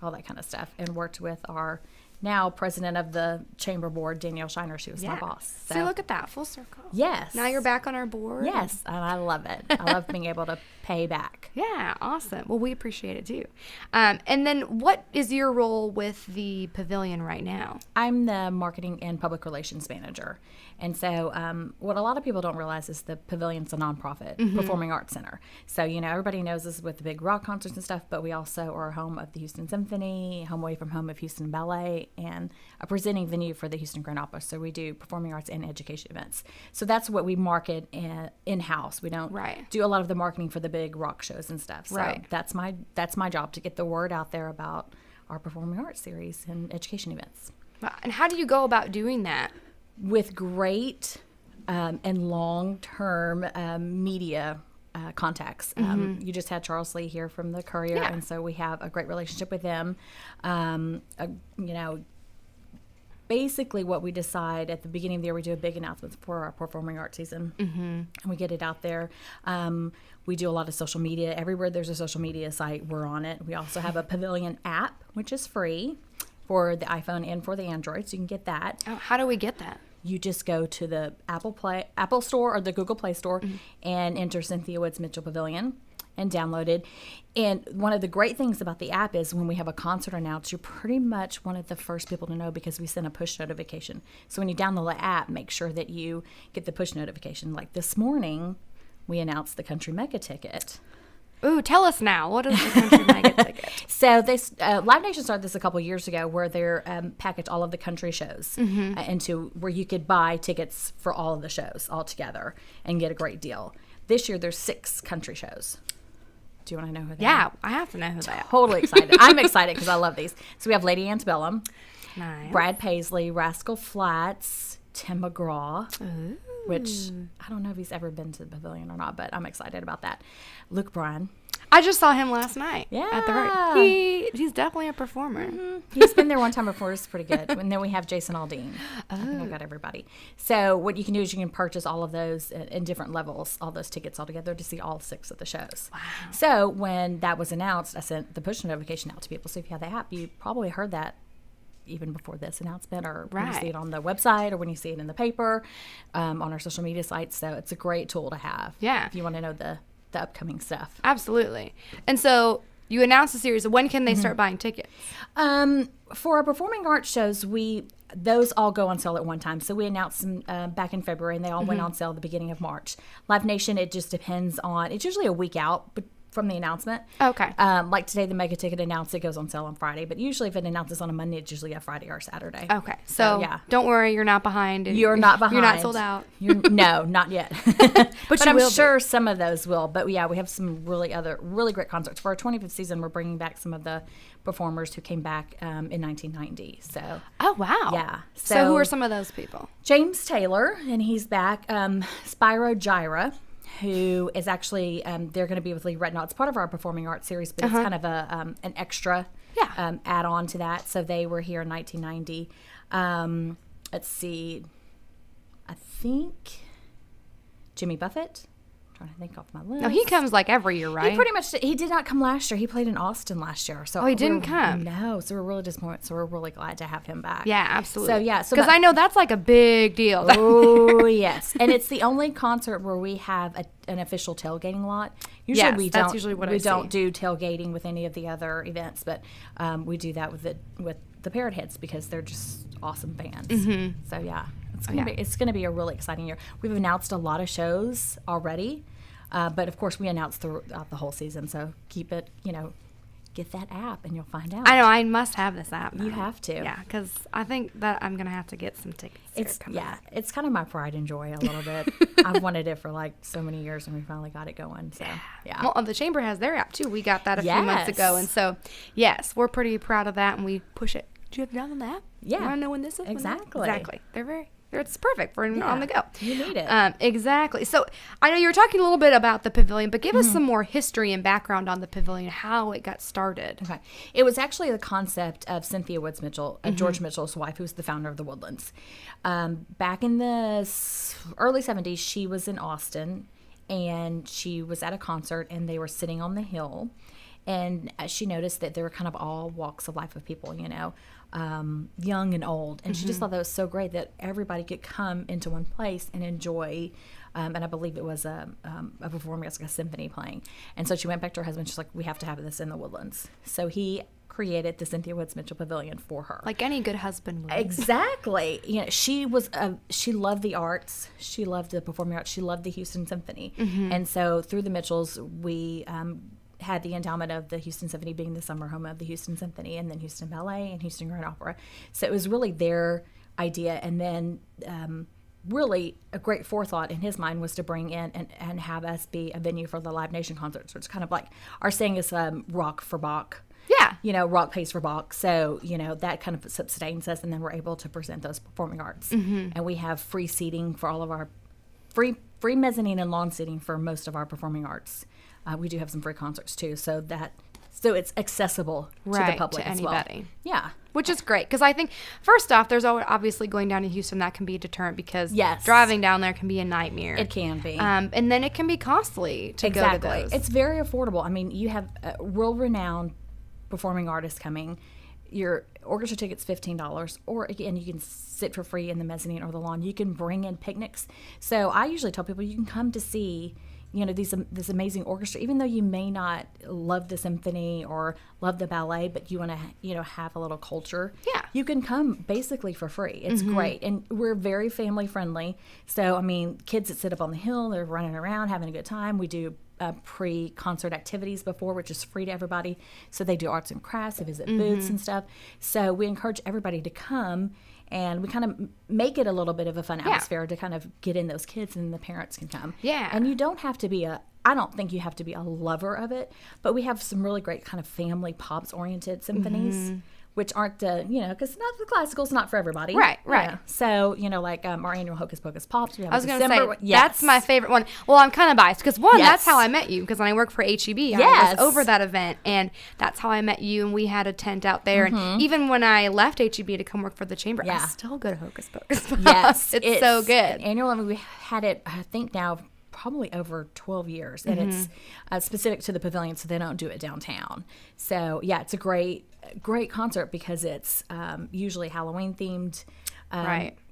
all that kind of stuff, and worked with our now president of the chamber board, Danielle Shiner. She was my boss. So look at that, full circle. Yes. Now you're back on our board. Yes, and I love it. I love being able to pay back. Yeah, awesome. Well, we appreciate it too. And then what is your role with the Pavilion right now? I'm the marketing and public relations manager. And so what a lot of people don't realize is the Pavilion's a nonprofit performing arts center. So, you know, everybody knows us with the big rock concerts and stuff, but we also are home of the Houston Symphony, home away from home of Houston Ballet, and a presenting venue for the Houston Grand Opera. So we do performing arts and education events. So that's what we market in-house. We don't do a lot of the marketing for the big rock shows and stuff. So that's my job, to get the word out there about our performing arts series and education events. And how do you go about doing that? With great and long-term media contacts. You just had Charles Lee here from the Courier, and so we have a great relationship with them. You know, basically what we decide at the beginning of the year, we do a big announcement for our performing arts season, and we get it out there. We do a lot of social media. Everywhere there's a social media site, we're on it. We also have a Pavilion app, which is free for the iPhone and for the Android, so you can get that. Oh, how do we get that? You just go to the Apple Store or the Google Play Store and enter Cynthia Woods Mitchell Pavilion and download it. And one of the great things about the app is when we have a concert announced, you're pretty much one of the first people to know because we send a push notification. So when you download the app, make sure that you get the push notification. Like this morning, we announced the Country Mega Ticket. Ooh, tell us now. What is the Country Mega Ticket? So this Live Nation started this a couple years ago, where they're packaged all of the country shows into where you could buy tickets for all of the shows all together and get a great deal. This year, there's 6 country shows. Do you want to know who they are? Yeah, I have to know who they are. Totally excited. I'm excited because I love these. So we have Lady Antebellum, Nice. Brad Paisley, Rascal Flatts, Tim McGraw, which I don't know if he's ever been to the Pavilion or not, but I'm excited about that. Luke Bryan. I just saw him last night. Yeah. At the he's definitely a performer. He's been there one time before. It's pretty good. And then we have Jason Aldean. I think I've got everybody. So what you can do is you can purchase all of those in different levels, all those tickets all together to see all 6 of the shows. Wow. So when that was announced, I sent the push notification out to people. So if you have the app, you probably heard that even before this announcement, or when you see it on the website, or when you see it in the paper, on our social media sites. So it's a great tool to have. Yeah. If you want to know the upcoming stuff. Absolutely. And so you announced the series. When can they start buying tickets? For our performing arts shows, those all go on sale at one time. So we announced them back in February, and they all went on sale at the beginning of March. Live Nation, it just depends on, it's usually a week out from the announcement. Okay. Like today, the Mega Ticket announced it goes on sale on Friday, but usually if it announces on a Monday, it's usually a Friday or Saturday. Okay. So yeah. Don't worry, you're not behind. You're not behind. You're not sold out. No, not yet. but I'm sure some of those will. But yeah, we have some really great concerts. For our 25th season, we're bringing back some of the performers who came back in 1990. So. Oh, wow. Yeah. So who are some of those people? James Taylor, and he's back. Spyro Gyra, who is actually, they're going to be with Lee Rettenau. It's part of our performing arts series, but it's kind of an extra add-on to that. So they were here in 1990. Let's see. I think Jimmy Buffett. I'm trying to think off my list. No, he comes like every year, right? He pretty much did. He did not come last year. He played in Austin last year. So he didn't come? No. So we're really disappointed. So we're really glad to have him back. Yeah, absolutely. So, yeah. Because I know that's like a big deal. Oh, yes. And it's the only concert where we have an official tailgating lot. Usually that's usually what I see. We don't do tailgating with any of the other events, but we do that with the Parrot Heads because they're just awesome bands. Mm-hmm. So, yeah. It's going to be a really exciting year. We've announced a lot of shows already, but of course we announced throughout the whole season. So keep it, get that app and you'll find out. I know I must have this app now. You have to. Yeah, because I think that I'm going to have to get some tickets. It's kind of my pride and joy a little bit. I've wanted it for like so many years, and we finally got it going. So yeah. Well, the Chamber has their app too. We got that a few months ago, and so yes, we're pretty proud of that, and we push it. Do you have it download the app? Yeah. You want to know when this is? Exactly. It's perfect for on the go. You need it. Exactly. So I know you were talking a little bit about the Pavilion, but give us some more history and background on the Pavilion, how it got started. Okay. It was actually the concept of Cynthia Woods Mitchell, George Mitchell's wife, who was the founder of the Woodlands. Back in the early 70s, she was in Austin, and she was at a concert, and they were sitting on the hill. And she noticed that there were kind of all walks of life of people, young and old. And she just thought that was so great that everybody could come into one place and enjoy. And I believe it was a performance, like a symphony playing. And so she went back to her husband. She's like, we have to have this in the Woodlands. So he created the Cynthia Woods Mitchell Pavilion for her. Like any good husband would. Exactly. She loved the arts. She loved the performing arts. She loved the Houston Symphony. And so through the Mitchells, we had the endowment of the Houston Symphony being the summer home of the Houston Symphony, and then Houston Ballet and Houston Grand Opera. So it was really their idea. And then really a great forethought in his mind was to bring in and have us be a venue for the Live Nation concerts. So it's kind of like our saying is rock for Bach. Yeah. Rock pays for Bach. So, that kind of sustains us, and then we're able to present those performing arts. And we have free seating for all of our free mezzanine and lawn seating for most of our performing arts. We do have some free concerts too, so it's accessible to the public to as anybody. Well. Yeah, which is great because I think first off, there's obviously going down to Houston that can be a deterrent because driving down there can be a nightmare. It can be, and then it can be costly to go to those. It's very affordable. I mean, you have world-renowned performing artists coming. Your orchestra ticket's $15, or again, you can sit for free in the mezzanine or the lawn. You can bring in picnics. So I usually tell people you can come to see this amazing orchestra, even though you may not love the symphony or love the ballet, but you want to, have a little culture. Yeah. You can come basically for free. It's great. And we're very family friendly. So, I mean, kids that sit up on the hill, they're running around, having a good time. We do pre-concert activities before, which is free to everybody. So they do arts and crafts, they visit booths and stuff. So we encourage everybody to come. And we kind of make it a little bit of a fun atmosphere to kind of get in those kids, and the parents can come. Yeah. And you don't have to be I don't think you have to be a lover of it, but we have some really great kind of family pops-oriented symphonies which aren't the, because not the classical's not for everybody. Right. So, like our annual Hocus Pocus Pops. We have I was going to December say, that's my favorite one. Well, I'm kind of biased because, one, Yes. that's how I met you, because when I worked for HEB, I Yes. was over that event, and that's how I met you, and we had a tent out there. And even when I left HEB to come work for the chamber, I still go to Hocus Pocus Pops. Yes. it's so good. Annual, we had it, I think now, probably over 12 years, and it's specific to the Pavilion, so they don't do it downtown. So yeah, it's a great concert because it's usually Halloween themed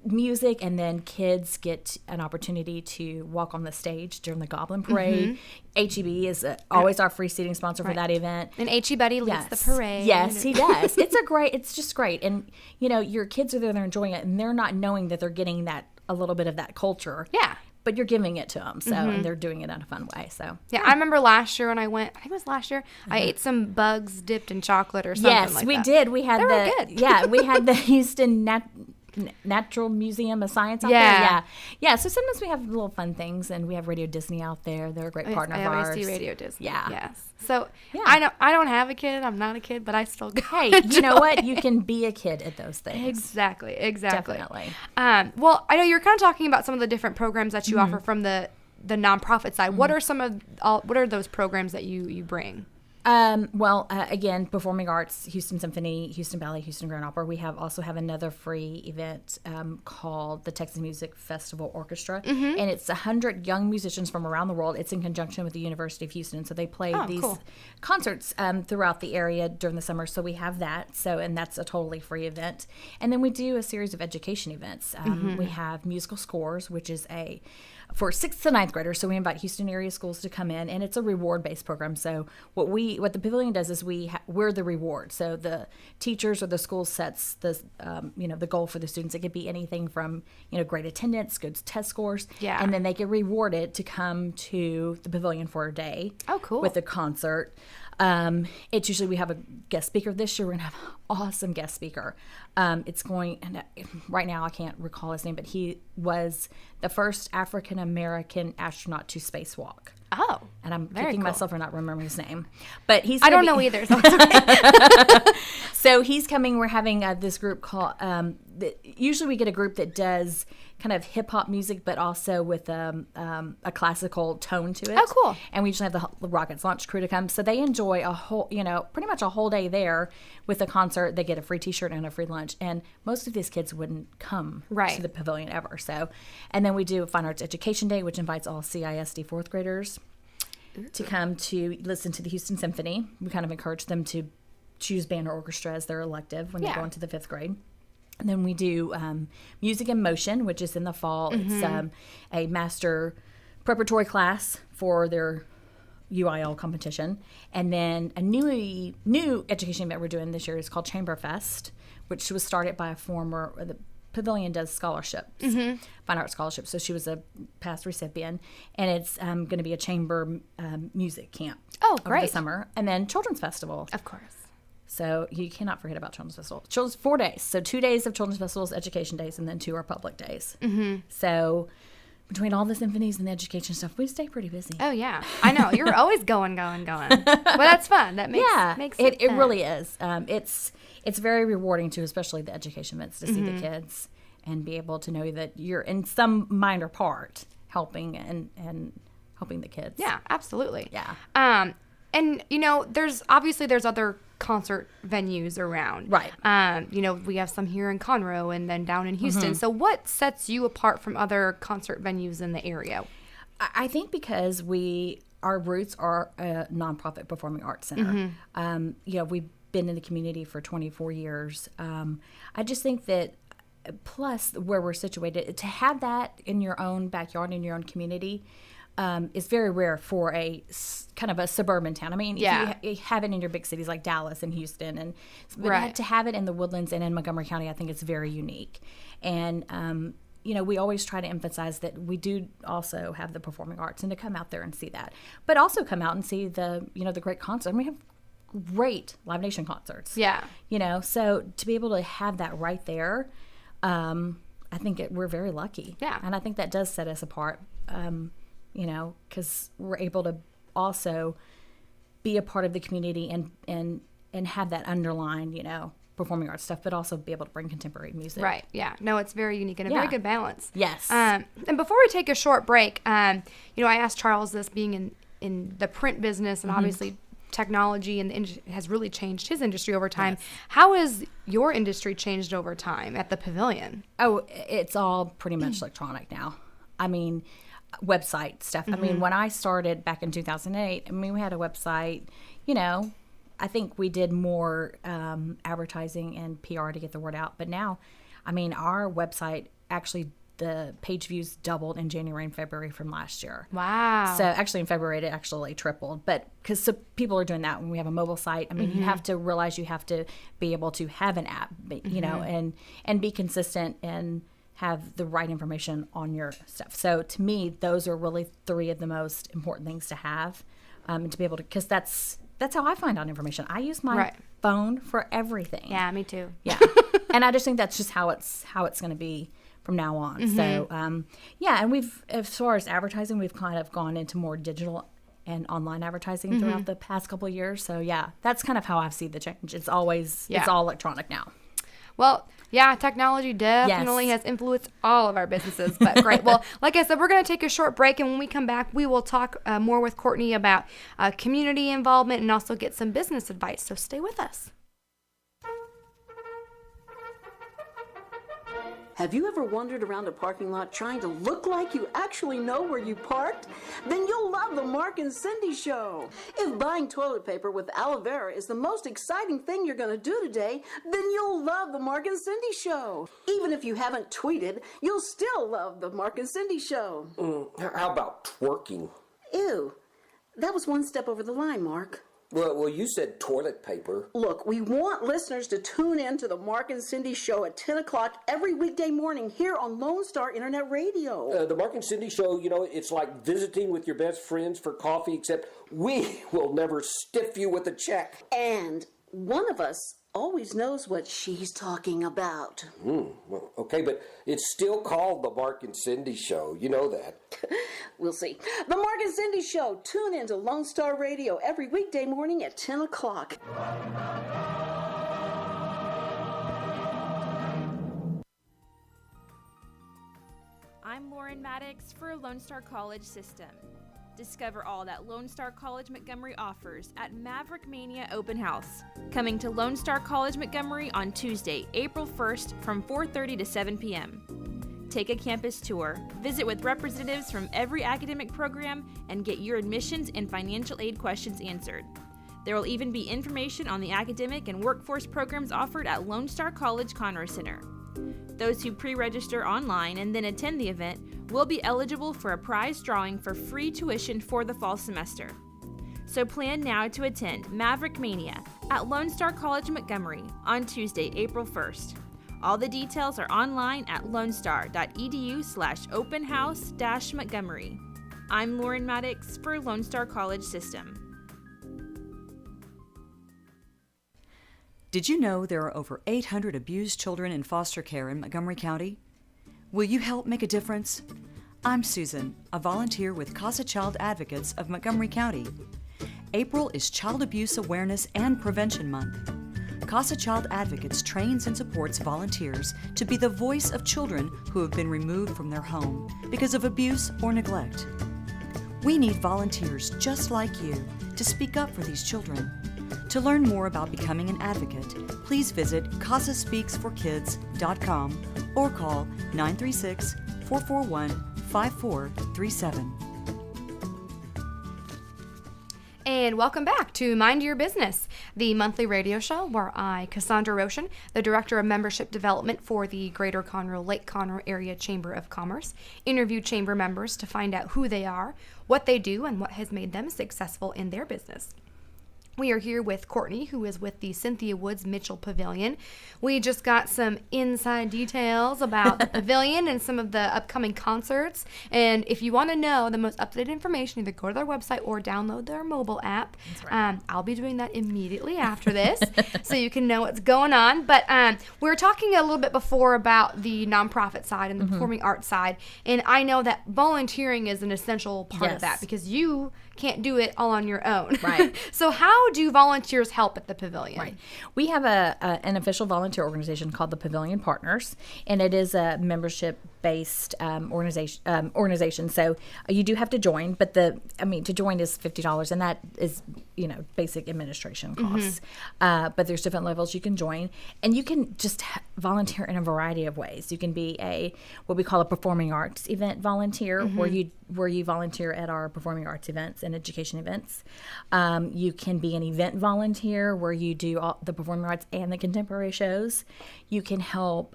music, and then kids get an opportunity to walk on the stage during the Goblin Parade. HEB is always our free seating sponsor for that event, and HEB leads the parade. Yes, he does. It's just great, and your kids are there, they're enjoying it, and they're not knowing that they're getting a little bit of that culture. Yeah. But you're giving it to them, and they're doing it in a fun way. So yeah, I remember last year when I went. I think it was last year. I ate some bugs dipped in chocolate or something. Yes, like we that. did. We had They were good. Yeah, we had the Houston Natural Museum of Science out there. Yeah. So sometimes we have little fun things, and we have Radio Disney out there. They're a great partner of ours. I always see Radio Disney. Yeah. Yes. So I know I don't have a kid. I'm not a kid, but I still go. Hey, you know what? You can be a kid at those things. Exactly. Definitely. Well, I know you're kind of talking about some of the different programs that you offer from the nonprofit side. What are those programs that you bring? Again, performing arts, Houston Symphony, Houston Ballet, Houston Grand Opera. We also have another free event called the Texas Music Festival Orchestra, and it's 100 young musicians from around the world. It's in conjunction with the University of Houston, so they play these concerts throughout the area during the summer. So we have that. And that's a totally free event. And then we do a series of education events. We have musical scores, which is for 6th to 9th graders. So we invite Houston area schools to come in, and it's a reward-based program. So what the Pavilion does is we're the reward. So the teachers or the school sets the goal for the students. It could be anything from great attendance, good test scores, and then they get rewarded to come to the Pavilion for a day. Oh, cool! With a concert. It's usually we have a guest speaker. This year we're gonna have an awesome guest speaker. Right now I can't recall his name, but he was the first African American astronaut to spacewalk. Oh, and I'm very kicking cool. myself for not remembering his name, but I don't know either. So it's okay. So he's coming. We're having this group called. Usually we get a group that does kind of hip hop music, but also with a classical tone to it. Oh, cool! And we usually have the Rockets launch crew to come, so they enjoy a whole, pretty much a whole day there with a concert. They get a free T-shirt and a free lunch, and most of these kids wouldn't come to the Pavilion ever. So, and then we do a Fine Arts Education Day, which invites all CISD 4th graders to come to listen to the Houston Symphony. We kind of encourage them to choose band or orchestra as their elective when they go into the 5th grade. And then we do Music in Motion, which is in the fall. It's a master preparatory class for their UIL competition. And then a new education event we're doing this year is called Chamber Fest, which was started by the Pavilion does scholarships, fine art scholarships. So she was a past recipient, and it's going to be a chamber music camp. Oh, great! Over the summer, and then Children's Festival, of course. So you cannot forget about Children's Festival. 4 days, so 2 days of Children's Festivals, education days, and then 2 are public days. So between all the symphonies and the education stuff, we stay pretty busy. Oh yeah, I know you're always going. But that's fun. That makes it fun. Really is. It's very rewarding too, especially the education events, to see the kids and be able to know that you're in some minor part helping and helping the kids. Yeah, absolutely. Yeah. And there's other concert venues around. Right. We have some here in Conroe and then down in Houston. So what sets you apart from other concert venues in the area? I think because our roots are a nonprofit performing arts center. We've been in the community for 24 years. I just think that plus where we're situated, to have that in your own backyard, in your own community, is very rare for a kind of a suburban town. I mean, if you have it in your big cities like Dallas and Houston, but to have it in the Woodlands and in Montgomery County, I think it's very unique. And we always try to emphasize that we do also have the performing arts, and to come out there and see that, but also come out and see the great concert. And we have great Live Nation concerts. Yeah. So to be able to have that right there, I think we're very lucky. Yeah. And I think that does set us apart. Because we're able to also be a part of the community and have that underlying, performing arts stuff, but also be able to bring contemporary music. Right. Yeah. No, it's very unique and a very good balance. Yes. And before we take a short break, I asked Charles this, being in the print business, and obviously technology and has really changed his industry over time. Yes. How has your industry changed over time at the Pavilion? Oh, it's all pretty much electronic now. I mean, website stuff. I mean, when I started back in 2008, we had a website, I think we did more advertising and PR to get the word out. But now, our website actually, the page views doubled in January and February from last year. Wow. So actually in February, it actually tripled. But because people are doing that when we have a mobile site. You have to realize you have to be able to have an app, and be consistent and have the right information on your stuff. So to me, those are really three of the most important things to have, and to be able to, because that's how I find out information. I use my phone for everything. Yeah, me too. Yeah. And I just think that's just how it's going to be from now on. So, and we've, as far as advertising, we've kind of gone into more digital and online advertising throughout the past couple of years. So yeah, that's kind of how I see the change. It's always, it's all electronic now. Well, yeah, technology definitely has influenced all of our businesses, but great. Well, like I said, we're going to take a short break, and when we come back, we will talk more with Courtney about community involvement and also get some business advice, so stay with us. Have you ever wandered around a parking lot trying to look like you actually know where you parked? Then you'll love the Mark and Cindy Show. If buying toilet paper with aloe vera is the most exciting thing you're going to do today, then you'll love the Mark and Cindy Show. Even if you haven't tweeted, you'll still love the Mark and Cindy Show. How about twerking? Ew, that was one step over the line, Mark. Well, you said toilet paper. Look, we want listeners to tune in to the Mark and Cindy Show at 10 o'clock every weekday morning here on Lone Star Internet Radio. The Mark and Cindy Show, it's like visiting with your best friends for coffee, except we will never stiff you with a check. And one of us always knows what she's talking about. Well, okay, but it's still called the Mark and Cindy Show. You know that. We'll see. The Mark and Cindy Show. Tune in to Lone Star Radio every weekday morning at 10 o'clock. I'm Lauren Maddox for Lone Star College System. Discover all that Lone Star College Montgomery offers at Maverick Mania Open House, coming to Lone Star College Montgomery on Tuesday, April 1st from 4:30 to 7 p.m. Take a campus tour, visit with representatives from every academic program, and get your admissions and financial aid questions answered. There will even be information on the academic and workforce programs offered at Lone Star College Conroe Center. Those who pre-register online and then attend the event will be eligible for a prize drawing for free tuition for the fall semester. So plan now to attend Maverick Mania at Lone Star College Montgomery on Tuesday, April 1st. All the details are online at lonestar.edu/openhouse-Montgomery. I'm Lauren Maddox for Lone Star College System. Did you know there are over 800 abused children in foster care in Montgomery County? Will you help make a difference? I'm Susan, a volunteer with Casa Child Advocates of Montgomery County. April is Child Abuse Awareness and Prevention Month. Casa Child Advocates trains and supports volunteers to be the voice of children who have been removed from their home because of abuse or neglect. We need volunteers just like you to speak up for these children. To learn more about becoming an advocate, please visit CasaSpeaksForKids.com or call 936-441-5437. And welcome back to Mind Your Business, the monthly radio show where I, Cassandra Roschen, the Director of Membership Development for the Greater Conroe Lake Conroe Area Chamber of Commerce, interview chamber members to find out who they are, what they do, and what has made them successful in their business. We are here with Courtney, who is with the Cynthia Woods Mitchell Pavilion. We just got some inside details about the pavilion and some of the upcoming concerts. And if you want to know the most up-to-date information, either go to their website or download their mobile app. That's right. I'll be doing that immediately after this so you can know what's going on. But we were talking a little bit before about the nonprofit side and the performing arts side. And I know that volunteering is an essential part of that because you can't do it all on your own. Right. So how how do volunteers help at the Pavilion? Right. We have an official volunteer organization called the Pavilion Partners, and it is a membership-based organization. So you do have to join, but to join is $50, and that is basic administration costs. But there's different levels you can join, and you can just volunteer in a variety of ways. You can be what we call a performing arts event volunteer, where you volunteer at our performing arts events and education events. You can be an event volunteer where you do all the performing arts and the contemporary shows. You can help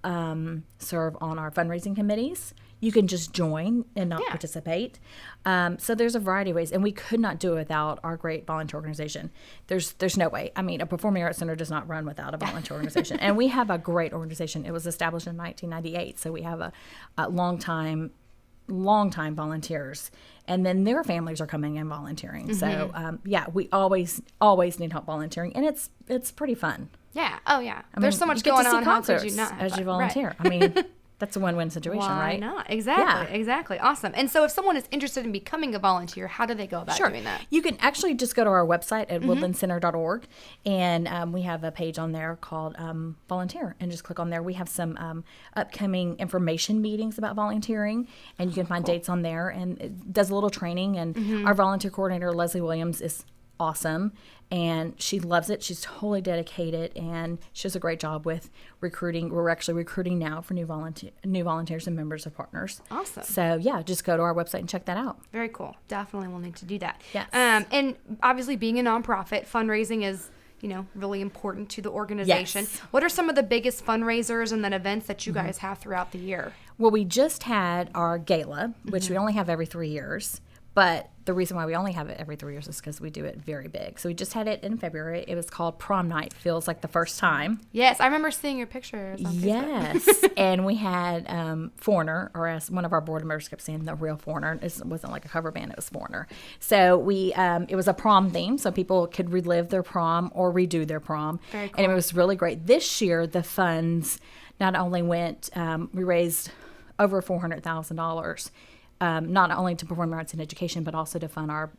serve on our fundraising committees. You can just join and not participate. So there's a variety of ways, and we could not do it without our great volunteer organization. There's no way. I mean, a performing arts center does not run without a volunteer organization, and we have a great organization. It was established in 1998, so we have a long time volunteers, and then their families are coming in volunteering. So we always need help volunteering, and it's pretty fun. Yeah. Oh yeah. There's so much you get going to see on. How could concerts you not as you fun? volunteer? Right. I mean, that's a win-win situation, Why right? not? Exactly. Awesome. And so if someone is interested in becoming a volunteer, how do they go about doing that? You can actually just go to our website at woodlandcenter.org, and we have a page on there called Volunteer, and just click on there. We have some upcoming information meetings about volunteering, and you can find dates on there, and it does a little training, and our volunteer coordinator, Leslie Williams, is awesome, and she loves it. She's totally dedicated, and she does a great job with recruiting. We're actually recruiting now for new volunteers and members of partners. Awesome. So just go to our website and check that out. Very cool. Definitely will need to do that. Yes. And obviously being a nonprofit, fundraising is really important to the organization. Yes. What are some of the biggest fundraisers and then events that you guys have throughout the year? Well, we just had our Galle, which we only have every 3 years. But the reason why we only have it every 3 years is because we do it very big. So we just had it in February. It was called Prom Night. Feels like the first time. Yes, I remember seeing your pictures on Yes. Facebook. And we had Foreigner, or as one of our board members kept saying, the real Foreigner. It wasn't like a cover band, it was Foreigner. So it was a prom theme, so people could relive their prom or redo their prom. Very cool. And it was really great. This year, the funds not only went, we raised over $400,000. Not only to performing arts and education, but also to fund our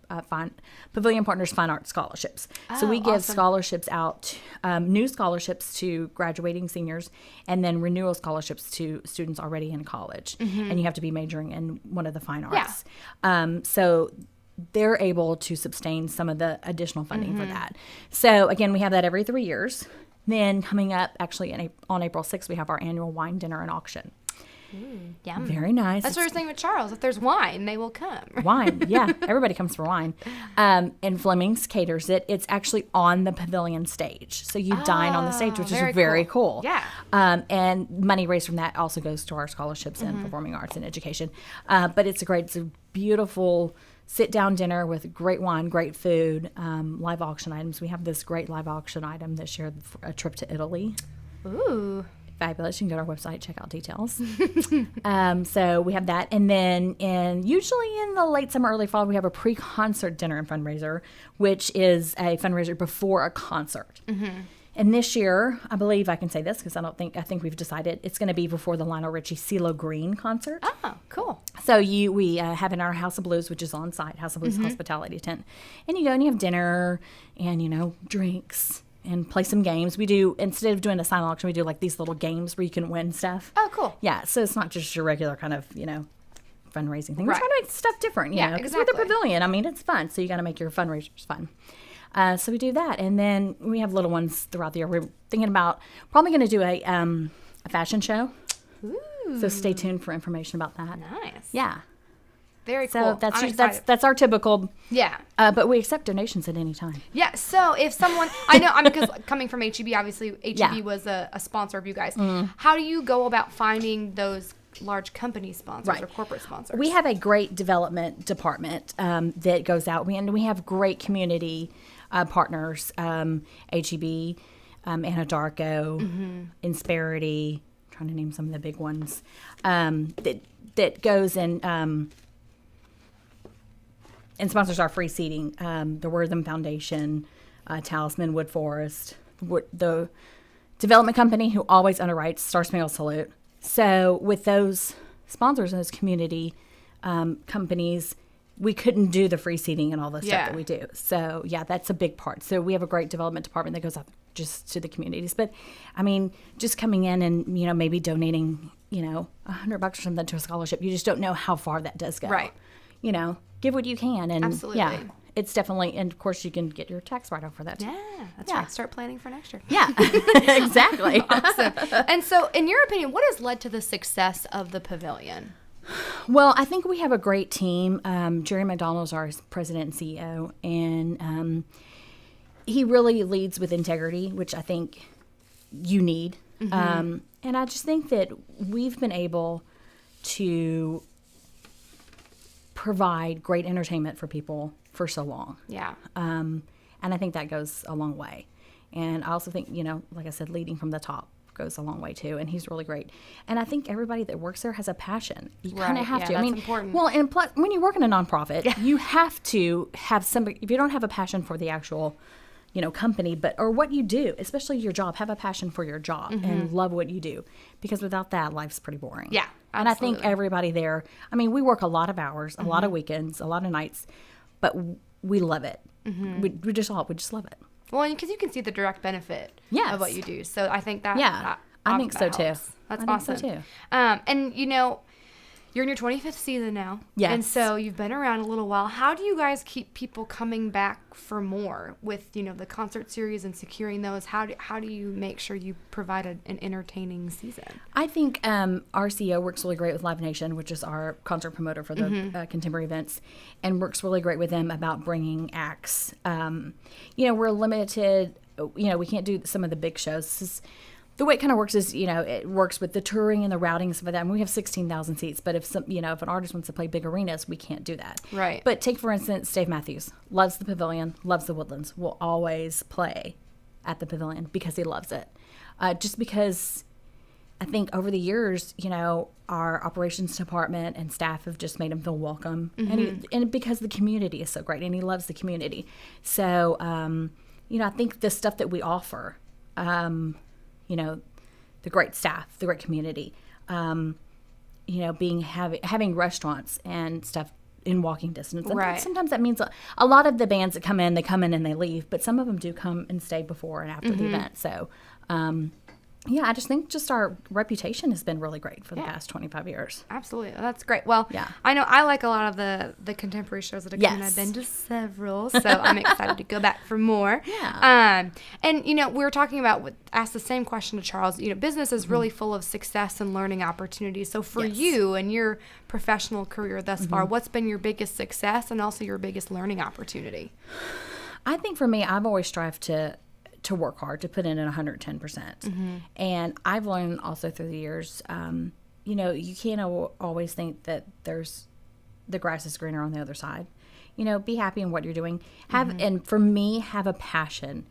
Pavilion Partners Fine Arts Scholarships. So we give scholarships out, new scholarships to graduating seniors, and then renewal scholarships to students already in college. And you have to be majoring in one of the fine arts. So they're able to sustain some of the additional funding for that. So again, we have that every 3 years. Then coming up, actually on April 6th, we have our annual wine dinner and auction. Yum. Very nice. That's what I was saying with Charles. If there's wine, they will come. Wine, yeah. Everybody comes for wine. And Fleming's caters it. It's actually on the Pavilion stage. So you dine on the stage, which is very cool. Yeah. And money raised from that also goes to our scholarships in performing arts and education. But it's a beautiful sit-down dinner with great wine, great food, live auction items. We have this great live auction item this year, a trip to Italy. Ooh. Fabulous. You can go to our website, check out details. So we have that. And then usually in the late summer, early fall, we have a pre-concert dinner and fundraiser, which is a fundraiser before a concert. And this year, I believe I can say this because I think we've decided it's going to be before the Lionel Richie CeeLo Green concert. Oh, cool. So we have in our House of Blues, which is on site, House of Blues hospitality tent. And you go and you have dinner and, drinks. And play some games. We do, instead of doing a silent auction, we do like these little games where you can win stuff. Oh, cool. Yeah, so it's not just your regular kind of, fundraising thing. We're Right. trying to make stuff different, you know. Because we're the Pavilion, it's fun. So you got to make your fundraisers fun. So we do that. And then we have little ones throughout the year. We're thinking about probably going to do a fashion show. Ooh. So stay tuned for information about that. Nice. Yeah. Very cool. So that's our typical. Yeah. But we accept donations at any time. Yeah. So if someone, I know, because coming from HEB, obviously HEB was a sponsor of you guys. How do you go about finding those large company sponsors or corporate sponsors? We have a great development department that goes out. We have great community partners, HEB, Anadarko, Insperity. I'm trying to name some of the big ones that goes and sponsors our free seating. The Wortham Foundation, Talisman, Wood Forest, the development company who always underwrites Star Spangled Salute. So with those sponsors and those community companies, we couldn't do the free seating and all the stuff Yeah. that we do. So yeah, that's a big part. So we have a great development department that goes out just to the communities. But I mean, just coming in and, maybe donating, $100 or something to a scholarship, you just don't know how far that does go. Right. Give what you can. And Absolutely. yeah, it's definitely, and of course you can get your tax write-off for that too. Yeah, that's right. Start planning for next year. Yeah, exactly. Awesome. And so, in your opinion, what has led to the success of the Pavilion? Well, I think we have a great team. Jerry McDonald's our president and CEO, and he really leads with integrity, which I think you need. Mm-hmm. And I just think that we've been able to provide great entertainment for people for so long. Yeah. And I think that goes a long way. And I also think, like I said, leading from the top goes a long way too. And he's really great. And I think everybody that works there has a passion. You kind of have to. That's important. Well, and plus, when you work in a nonprofit, you have to have somebody. If you don't have a passion for the actual, company, or what you do, especially your job, have a passion for your job and love what you do. Because without that, life's pretty boring. Yeah. And I think absolutely. everybody there. I mean, we work a lot of hours, a lot of weekends, a lot of nights, but we love it. We just love it. Well, because you can see the direct benefit of what you do. So I think that. I think so that too. helps. That's I think awesome. so too. And you're in your 25th season now. Yes. And so you've been around a little while. How do you guys keep people coming back for more with, the concert series and securing those? How do you make sure you provide an entertaining season? I think our CEO works really great with Live Nation, which is our concert promoter for the contemporary events, and works really great with them about bringing acts. We're limited. We can't do some of the big shows. The way it kind of works is, it works with the touring and the routing and stuff like that. And we have 16,000 seats, but if if an artist wants to play big arenas, we can't do that. Right. But take, for instance, Dave Matthews. Loves the Pavilion, loves the Woodlands, will always play at the Pavilion because he loves it. Just because I think over the years, our operations department and staff have just made him feel welcome. And because the community is so great and he loves the community. So, I think the stuff that we offer, the great staff, the great community, having restaurants and stuff in walking distance. And Right. sometimes that means a lot of the bands that come in and they leave, but some of them do come and stay before and after the event. So, I just think our reputation has been really great for the past 25 years. Absolutely. That's great. Well, Yeah. I know I like a lot of the contemporary shows that are coming. I've been to several, so I'm excited to go back for more. Yeah. And, we were talking about, asked the same question to Charles, business is really full of success and learning opportunities. So for you and your professional career thus far, what's been your biggest success and also your biggest learning opportunity? I think for me, I've always strived to work hard, to put in at 110%. And I've learned also through the years, you can't always think that the grass is greener on the other side. Be happy in what you're doing. And for me, have a passion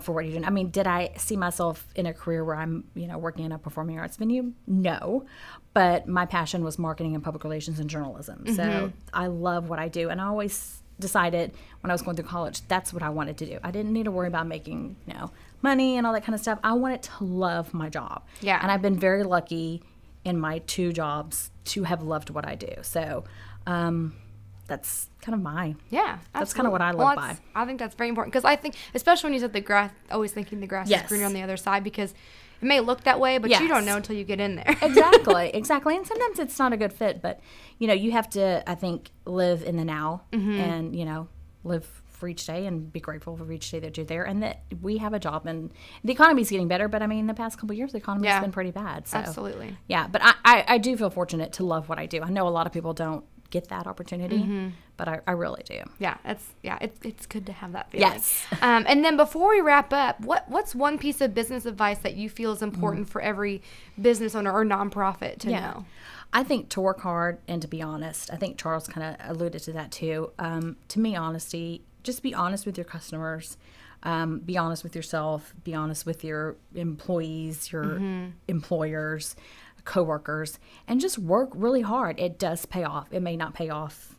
for what you're doing. I mean, did I see myself in a career where I'm, working in a performing arts venue? No. But my passion was marketing and public relations and journalism. So I love what I do. And I always decided when I was going through college, that's what I wanted to do. I didn't need to worry about making, money and all that kind of stuff. I wanted to love my job. Yeah. And I've been very lucky in my 2 jobs to have loved what I do. So, that's kind of that's kind of what I live by. I think that's very important because I think, especially when you said the grass, always thinking the grass is greener on the other side, because it may look that way, but you don't know until you get in there. Exactly. And sometimes it's not a good fit, but, you have to, I think, live in the now and, live for each day and be grateful for each day that you're there and that we have a job. And the economy's getting better, but I mean, the past couple of years, the economy's been pretty bad. So, absolutely. Yeah, but I do feel fortunate to love what I do. I know a lot of people don't get that opportunity, but I really do. Yeah, it's good to have that feeling. Yes. And then before we wrap up, what's one piece of business advice that you feel is important for every business owner or nonprofit to know? I think to work hard and to be honest. I think Charles kind of alluded to that too. To me, honesty, just be honest with your customers, be honest with yourself, be honest with your employees, your employers, coworkers, and just work really hard. It does pay off. It may not pay off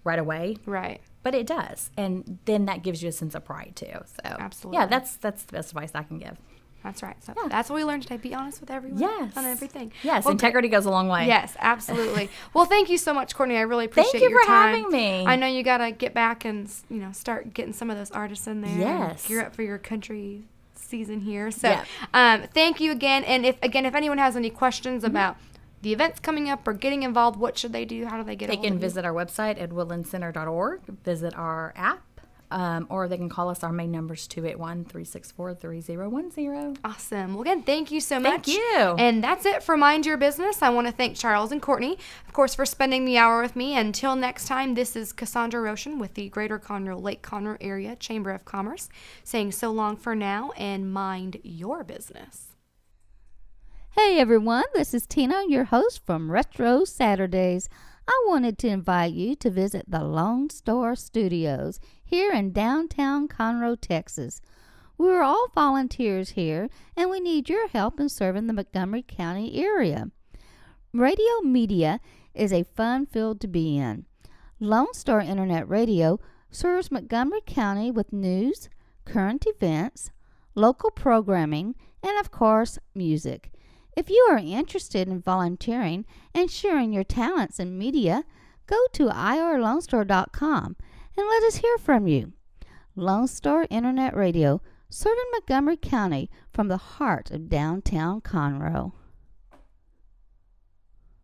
right away. Right. But it does. And then that gives you a sense of pride too. So absolutely. Yeah, that's the best advice I can give. That's right. So that's what we learned today. Be honest with everyone. Yes. On everything. Yes, Well, integrity goes a long way. Yes, absolutely. Well, thank you so much, Courtney. I really appreciate you your for time. having me. I know you got to get back and, start getting some of those artists in there. Yes. And gear up for your country season here. So Yeah. thank you again. And if anyone has any questions about the events coming up or getting involved, what should they do? How do they get They a hold can of you? visit our website at woodlandcenter.org, visit our app, or they can call us. Our main number is 281-364-3010. Awesome. Well, again, thank you so much. Thank you. And that's it for Mind Your Business. I want to thank Charles and Courtney, of course, for spending the hour with me. Until next time, this is Cassandra Roschen with the Greater Conroe Lake Conroe Area Chamber of Commerce, saying so long for now and mind your business. Hey everyone, this is Tina, your host from Retro Saturdays. I wanted to invite you to visit the Lone Star Studios here in downtown Conroe, Texas. We're all volunteers here, and we need your help in serving the Montgomery County area. Radio media is a fun field to be in. Lone Star Internet Radio serves Montgomery County with news, current events, local programming, and of course, music. If you are interested in volunteering and sharing your talents in media, go to irlonestar.com and let us hear from you. Lone Star Internet Radio, serving Montgomery County from the heart of downtown Conroe.